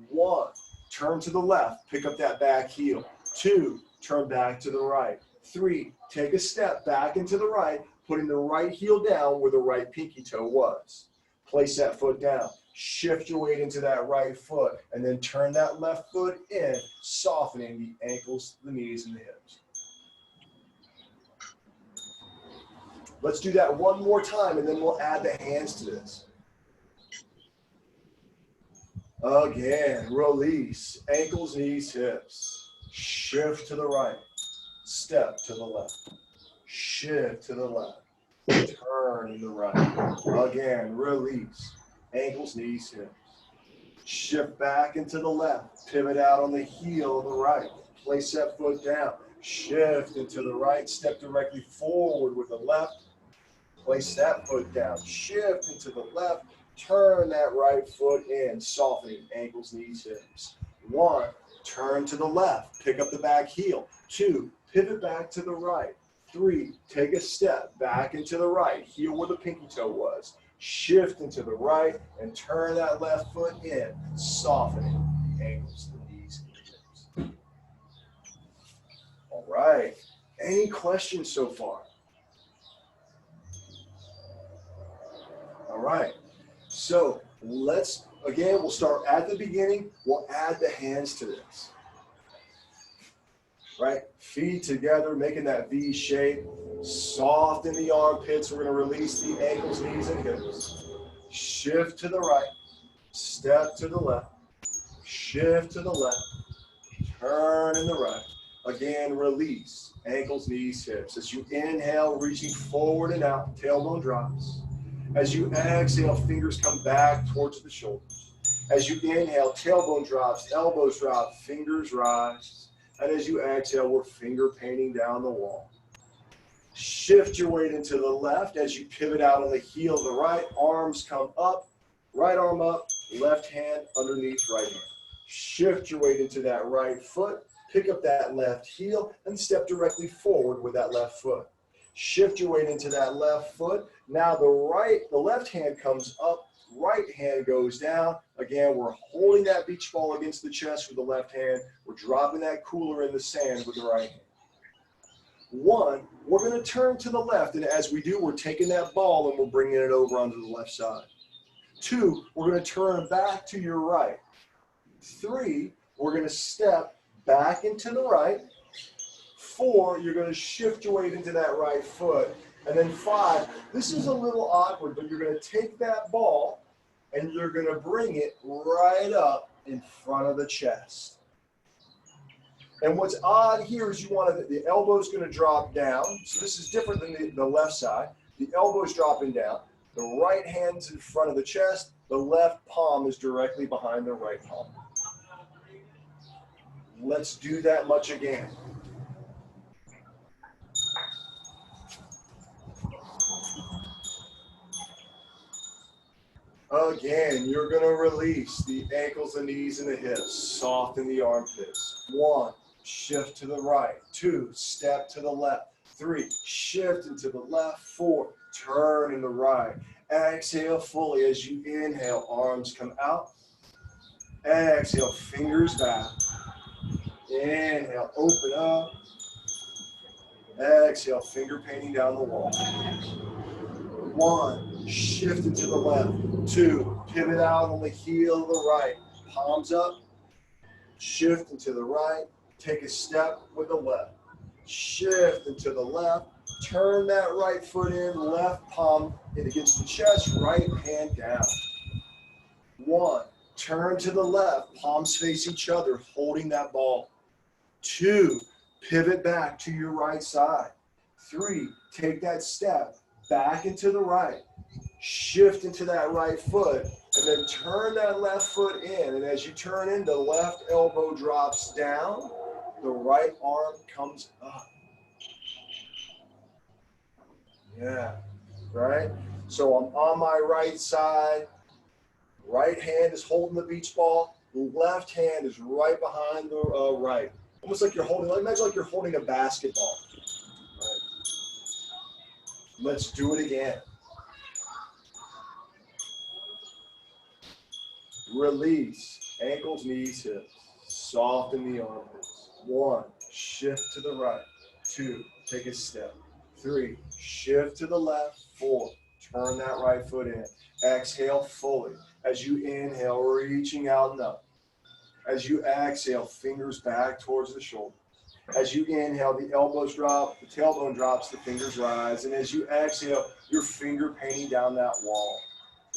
1, turn to the left, pick up that back heel. 2, turn back to the right. 3, take a step back into the right, putting the right heel down where the right pinky toe was. Place that foot down. Shift your weight into that right foot, and then turn that left foot in, softening the ankles, the knees, and the hips. Let's do that one more time, and then we'll add the hands to this. Again, release, ankles, knees, hips. Shift to the right, step to the left. Shift to the left, turn to the right. Again, release, ankles, knees, hips. Shift back into the left, pivot out on the heel of the right. Place that foot down. Shift into the right, step directly forward with the left. Place that foot down. Shift into the left, turn that right foot in, softening ankles, knees, hips. 1, turn to the left, pick up the back heel. 2, pivot back to the right. 3, take a step back into the right, heel where the pinky toe was. Shift into the right and turn that left foot in, softening the ankles, the knees, and the hips. All right. Any questions so far? All right. So we'll start at the beginning. We'll add the hands to this. right? Feet together, making that V shape. Soft in the armpits. We're going to release the ankles, knees, and hips. Shift to the right. Step to the left. Shift to the left. Turn in the right. Again, release. Ankles, knees, hips. As you inhale, reaching forward and out, tailbone drops. As you exhale, fingers come back towards the shoulders. As you inhale, tailbone drops, elbows drop, fingers rise. And as you exhale, we're finger painting down the wall. Shift your weight into the left as you pivot out on the heel of the right. Arms come up, right arm up, left hand underneath right hand. Shift your weight into that right foot, pick up that left heel, and step directly forward with that left foot. Shift your weight into that left foot. Now the left hand comes up, right hand goes down. Again, we're holding that beach ball against the chest with the left hand. We're dropping that cooler in the sand with the right hand. 1, we're going to turn to the left, and as we do, we're taking that ball and we're bringing it over onto the left side. 2, we're going to turn back to your right. 3, we're going to step back into the right. 4, you're going to shift your weight into that right foot. And then 5, this is a little awkward, but you're going to take that ball and you're going to bring it right up in front of the chest. And what's odd here is the elbow's going to drop down. So this is different than the left side. The elbow's dropping down. The right hand's in front of the chest. The left palm is directly behind the right palm. Let's do that much again. Again, you're going to release the ankles, the knees, and the hips. Soften the armpits. 1, shift to the right. 2, step to the left. 3, shift into the left. 4, turn in the right. Exhale fully as you inhale. Arms come out. Exhale, fingers back. Inhale, open up. Exhale, finger painting down the wall. 1, shift into the left. 2, pivot out on the heel of the right. Palms up. Shift into the right. Take a step with the left. Shift into the left. Turn that right foot in. Left palm in against the chest. Right hand down. 1, turn to the left. Palms face each other, holding that ball. 2, pivot back to your right side. 3, take that step back into the right. Shift into that right foot, and then turn that left foot in. And as you turn in, the left elbow drops down. The right arm comes up. Yeah, right? So I'm on my right side. Right hand is holding the beach ball. The left hand is right behind the right. Almost like you're holding, imagine like you're holding a basketball. Right. Let's do it again. Release, ankles, knees, hips. Soften the armpits. 1, shift to the right. 2, take a step. 3, shift to the left. 4, turn that right foot in. Exhale fully. As you inhale, reaching out and up. As you exhale, fingers back towards the shoulder. As you inhale, the elbows drop, the tailbone drops, the fingers rise. And as you exhale, your finger painting down that wall.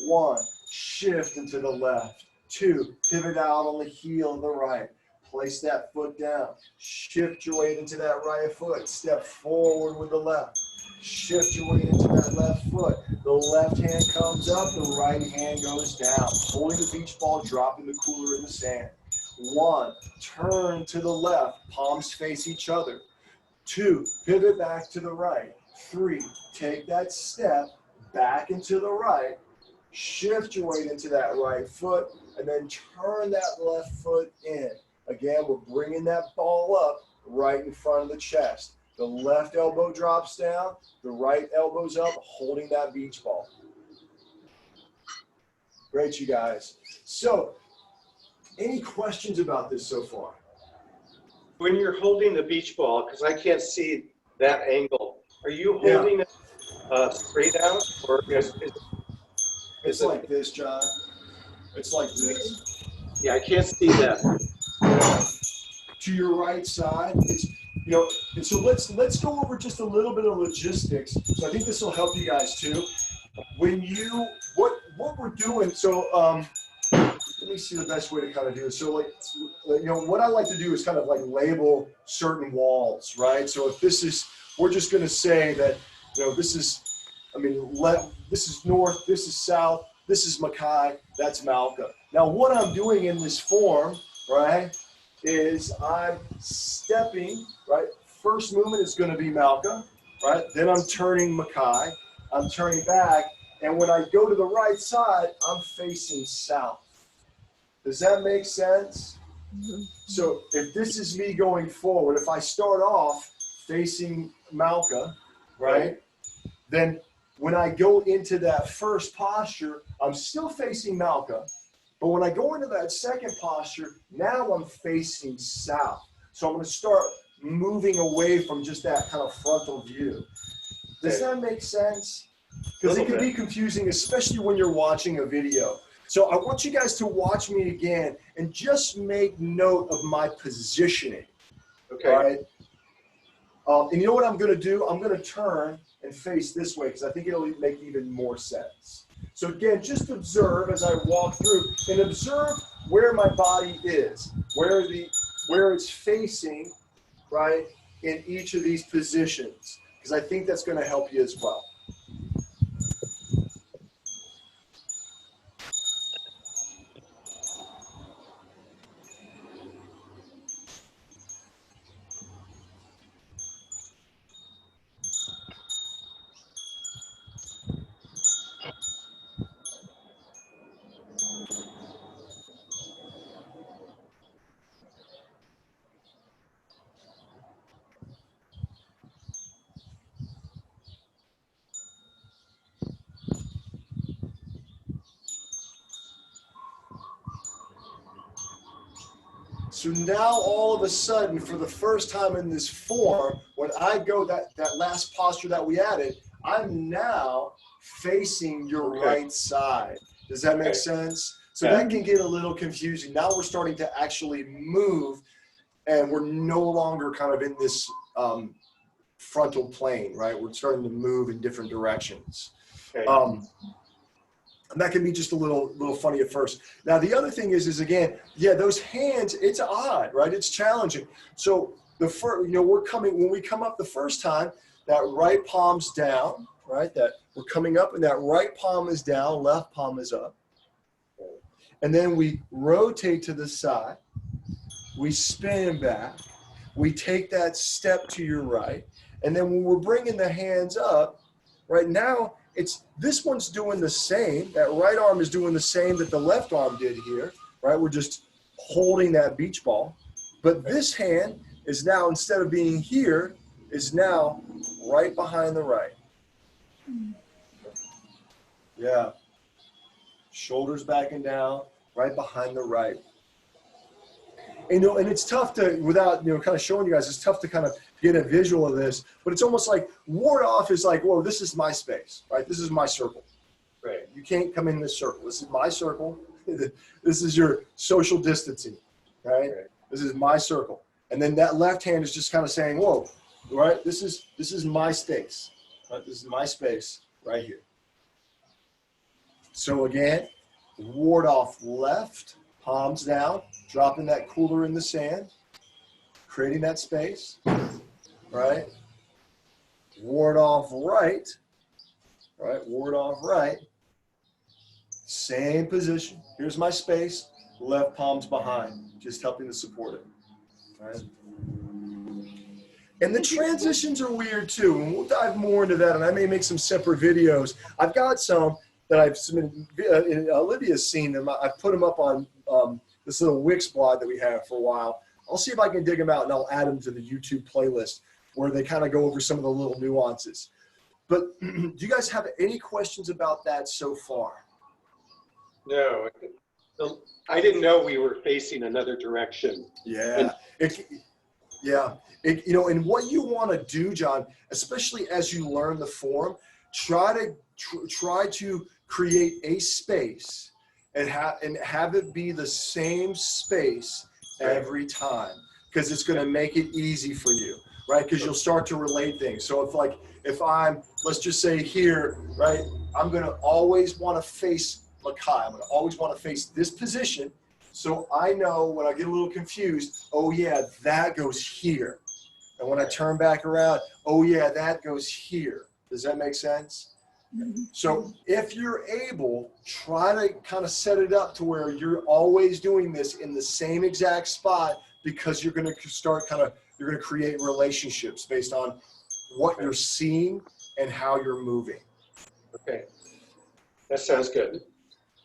1, shift into the left. 2, pivot out on the heel of the right. Place that foot down. Shift your weight into that right foot. Step forward with the left. Shift your weight into that left foot. The left hand comes up, the right hand goes down. Holding the beach ball, dropping the cooler in the sand. 1, turn to the left. Palms face each other. 2, pivot back to the right. 3, take that step back into the right. Shift your weight into that right foot, and then turn that left foot in. Again, we're bringing that ball up right in front of the chest. The left elbow drops down, the right elbow's up, holding that beach ball. Great, you guys. So, any questions about this so far? When you're holding the beach ball, because I can't see that angle, are you holding it straight out, or It's like this, John. It's like this. Yeah, I can't see that. To your right side, you know, and so let's go over just a little bit of logistics. So I think this will help you guys too. When you, what we're doing, so let me see the best way to kind of do it. So like, you know, what I like to do is kind of like label certain walls, right? So if this is, we're just going to say that, you know, this is, I mean, this is north, this is south, this is Mackay, that's Malka. Now what I'm doing in this form, right, is I'm stepping, right? First movement is going to be Malka, right? Then I'm turning Mackay, I'm turning back, and when I go to the right side, I'm facing south. Does that make sense? So if this is me going forward, if I start off facing Malka, right, then when I go into that first posture, I'm still facing Malka. But when I go into that second posture, now I'm facing south. So I'm going to start moving away from just that kind of frontal view. Does that make sense? Because it can be confusing, especially when you're watching a video. So I want you guys to watch me again and just make note of my positioning. Okay. All right. And you know what I'm going to do? I'm going to turn and face this way because I think it'll make even more sense. So again, just observe as I walk through and observe where my body is, where it's facing, right, in each of these positions, because I think that's going to help you as well. So now all of a sudden, for the first time in this form, when I go that last posture that we added, I'm now facing your right side. Does that make sense? So that can get a little confusing. Now we're starting to actually move, and we're no longer kind of in this frontal plane, right? We're starting to move in different directions. And that can be just a little funny at first. Now, the other thing is again, yeah, those hands, it's odd, right? It's challenging. So the first, you know, when we come up the first time, that right palm's down, right? That we're coming up and that right palm is down, left palm is up. And then we rotate to the side. We spin back. We take that step to your right. And then when we're bringing the hands up, right now, this one's doing the same. That right arm is doing the same that the left arm did here, right? We're just holding that beach ball. But this hand is now, instead of being here, is now right behind the right. Yeah. Shoulders back and down, right behind the right. And, you know, and it's tough to, without, you know, kind of showing you guys, it's tough to kind of get a visual of this, but it's almost like ward off is like, whoa, this is my space, right? This is my circle. Right. You can't come in this circle. This is my circle. This is your social distancing, right? This is my circle. And then that left hand is just kind of saying, whoa, right? This is my space. Right? This is my space right here. So again, ward off left, palms down, dropping that cooler in the sand, creating that space, right? Ward off right, right? Ward off right. Same position. Here's my space, left palm's behind, just helping to support it, right? And the transitions are weird too, and we'll dive more into that, and I may make some separate videos. I've got some that I've submitted, Olivia's seen them. I've put them up on this little Wix blog that we have for a while. I'll see if I can dig them out and I'll add them to the YouTube playlist where they kind of go over some of the little nuances. But do you guys have any questions about that so far? No, I didn't know we were facing another direction. Yeah. You know, and what you want to do, John, especially as you learn the form, try to create a space and have it be the same space every time, because it's going to make it easy for you. right? Because you'll start to relate things. So if I'm, let's just say here, right, I'm going to always want to face Makai. I'm going to always want to face this position. So I know when I get a little confused, oh yeah, that goes here. And when I turn back around, oh yeah, that goes here. Does that make sense? So if you're able, try to kind of set it up to where you're always doing this in the same exact spot, because you're going to start you're going to create relationships based on what you're seeing and how you're moving. Okay, that sounds good.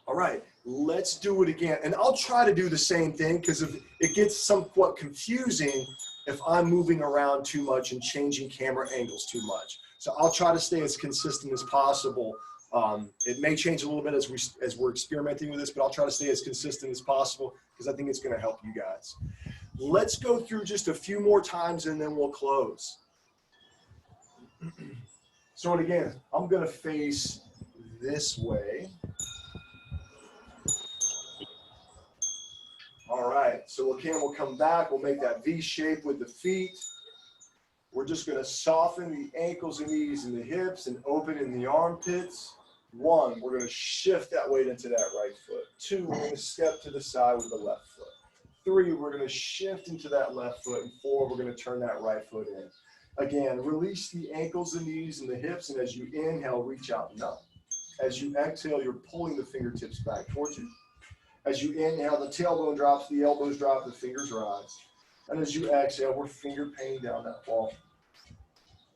All right, let's do it again. And I'll try to do the same thing, because if it gets somewhat confusing if I'm moving around too much and changing camera angles too much. So I'll try to stay as consistent as possible. It may change a little bit as we're experimenting with this, but I'll try to stay as consistent as possible, because I think it's going to help you guys. Let's go through just a few more times and then we'll close. So again, I'm going to face this way. All right, so again, we'll come back. We'll make that V shape with the feet. We're just going to soften the ankles and knees and the hips and open in the armpits. 1, we're going to shift that weight into that right foot. 2, we're going to step to the side with the left foot. 3, we're going to shift into that left foot. And 4, we're going to turn that right foot in. Again, release the ankles and knees and the hips. And as you inhale, reach out and up. As you exhale, you're pulling the fingertips back towards you. As you inhale, the tailbone drops, the elbows drop, the fingers rise. And as you exhale, we're finger painting down that wall.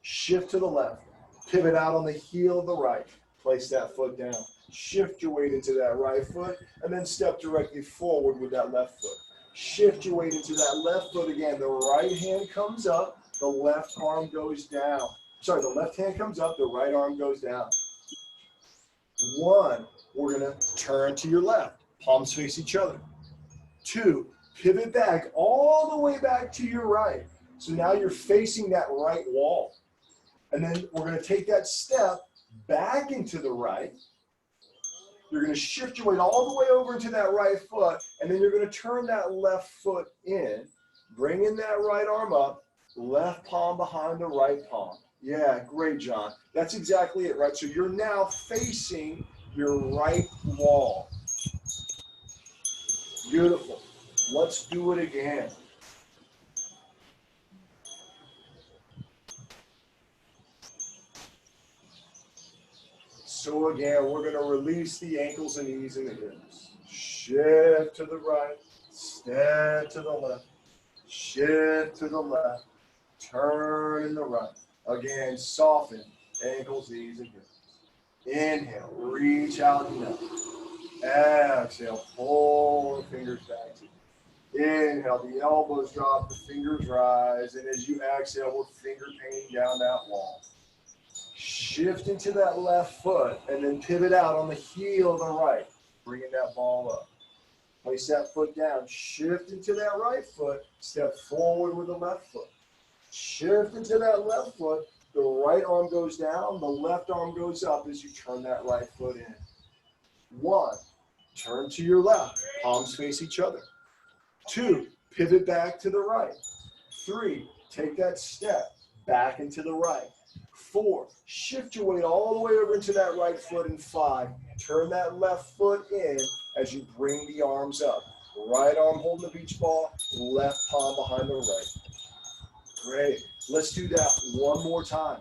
Shift to the left. Pivot out on the heel of the right. Place that foot down. Shift your weight into that right foot, and then step directly forward with that left foot. Shift your weight into that left foot again. The right hand comes up, the left arm goes down. Sorry, the left hand comes up, the right arm goes down. 1, we're going to turn to your left. Palms face each other. 2, pivot back all the way back to your right. So now you're facing that right wall. And then we're going to take that step back into the right. You're going to shift your weight all the way over into that right foot, and then you're going to turn that left foot in, bring in that right arm up, left palm behind the right palm. Yeah, great, John. That's exactly it, right? So you're now facing your right wall. Beautiful. Let's do it again. So again, we're going to release the ankles and knees and the hips. Shift to the right, step to the left, shift to the left, turn in the right. Again, soften ankles, knees, and hips. Inhale, reach out and up. Exhale, pull the fingers back to you. Inhale, the elbows drop, the fingers rise, and as you exhale, we're finger painting down that wall. Shift into that left foot, and then pivot out on the heel of the right, bringing that ball up. Place that foot down, shift into that right foot, step forward with the left foot. Shift into that left foot, the right arm goes down, the left arm goes up as you turn that right foot in. 1, turn to your left, palms face each other. 2, pivot back to the right. 3, take that step back into the right. 4, shift your weight all the way over into that right foot. And 5, turn that left foot in as you bring the arms up. Right arm holding the beach ball, left palm behind the right. Great. Let's do that one more time.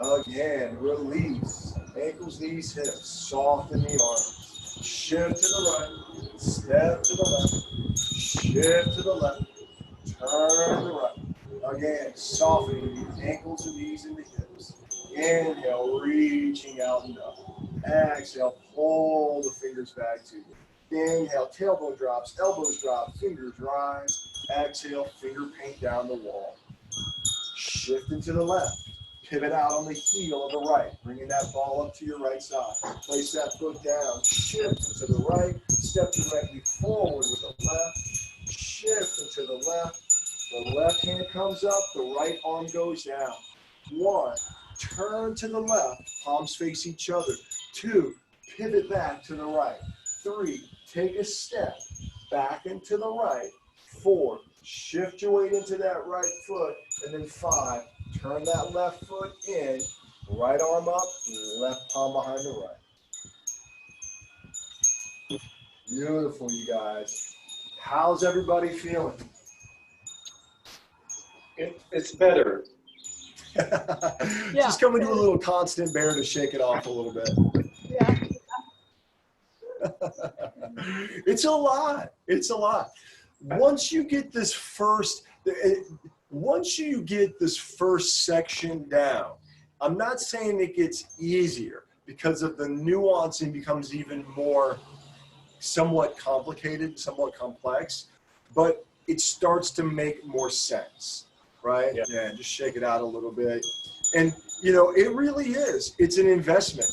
Again, release. Ankles, knees, hips. Soften the arms. Shift to the right. Step to the left. Shift to the left. Turn to the right. Again, softening the ankles and knees and the hips. Inhale, reaching out and up. Exhale, pull the fingers back to you. Inhale, tailbone drops, elbows drop, fingers rise. Exhale, finger paint down the wall. Shift into the left. Pivot out on the heel of the right, bringing that ball up to your right side. Place that foot down. Shift to the right. Step directly forward with the left. Shift into the left. The left hand comes up. The right arm goes down. 1, turn to the left. Palms face each other. 2, pivot back to the right. 3, take a step back into the right. 4, shift your weight into that right foot. And then 5, turn that left foot in, right arm up, left palm behind the right. Beautiful, you guys. How's everybody feeling? It's better. Just come into a little constant bear to shake it off a little bit. Yeah. It's a lot. It's a lot. Once you get this first section down, I'm not saying it gets easier because of the nuancing becomes even more somewhat complicated, somewhat complex, but it starts to make more sense, right? Yeah, just shake it out a little bit. And it really is. It's an investment.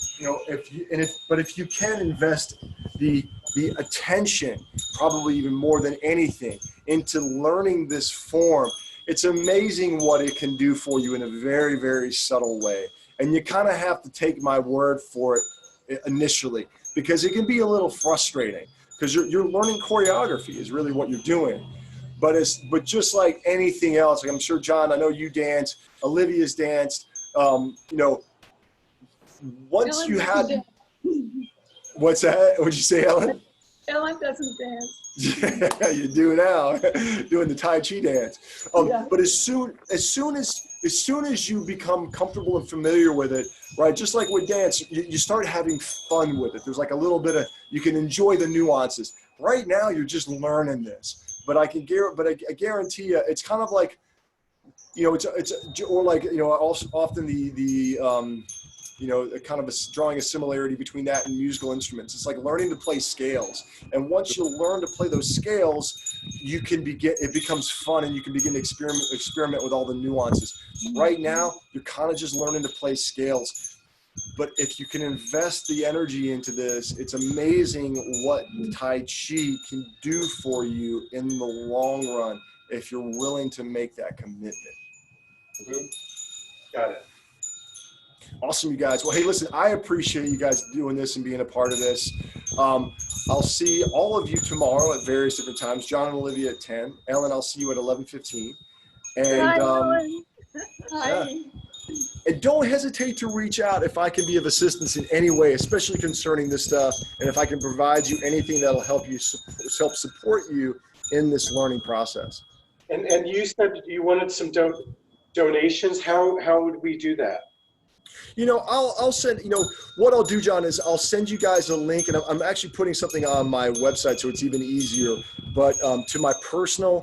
If you can invest the attention, probably even more than anything, into learning this form, it's amazing what it can do for you in a very, very subtle way. And you kind of have to take my word for it initially, because it can be a little frustrating because you're learning choreography is really what you're doing. But just like anything else, like I'm sure, John, I know you dance, Olivia's danced, once Ellen you had, doesn't what's that? What'd you say, Ellen? Ellen doesn't dance. Yeah, you do now, doing the TaiChi dance. Yeah. But as soon as you become comfortable and familiar with it, right? Just like with dance, you start having fun with it. There's like a little bit of, you can enjoy the nuances. Right now, you're just learning this. But I guarantee you, it's kind of like, also often kind of drawing a similarity between that and musical instruments. It's like learning to play scales. And once you learn to play those scales, it becomes fun and you can begin to experiment with all the nuances. Right now, you're kind of just learning to play scales. But if you can invest the energy into this, it's amazing what Tai Chi can do for you in the long run if you're willing to make that commitment. Mm-hmm. Got it. Awesome, you guys. Well, hey, listen, I appreciate you guys doing this and being a part of this. I'll see all of you tomorrow at various different times. John and Olivia at 10. Ellen, I'll see you at 11:15. And and don't hesitate to reach out if I can be of assistance in any way, especially concerning this stuff, and if I can provide you anything that'll help support you in this learning process. And you said you wanted some donations. How would we do that? I'll send, what I'll do, John, is I'll send you guys a link, and I'm actually putting something on my website so it's even easier, but to my personal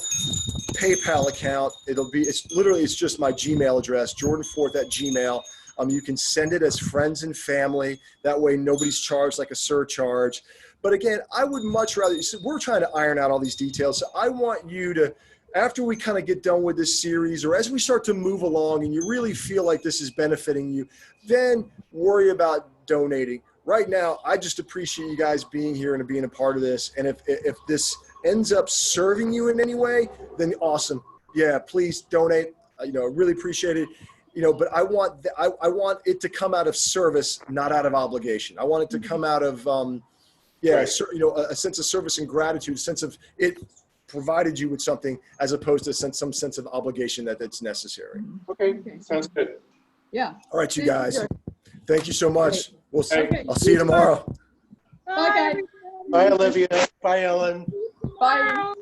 PayPal account, it's just my Gmail address, jordan4th@gmail. You can send it as friends and family. That way nobody's charged like a surcharge. But again, I would much rather, we're trying to iron out all these details. So I want you to, after we kind of get done with this series, or as we start to move along and you really feel like this is benefiting you, then worry about donating. Right now, I just appreciate you guys being here and being a part of this. And if this ends up serving you in any way, then awesome. Yeah, please donate. Really appreciate it. But I want it to come out of service, not out of obligation. I want it to come out of, a sense of service and gratitude, a sense of it provided you with something, as opposed to some sense of obligation that's necessary. Okay, sounds good. Yeah. All right, you guys. Thank you so much. We'll see. Okay. I'll see you tomorrow. Bye, guys. Bye, Olivia. Bye, Ellen. Bye.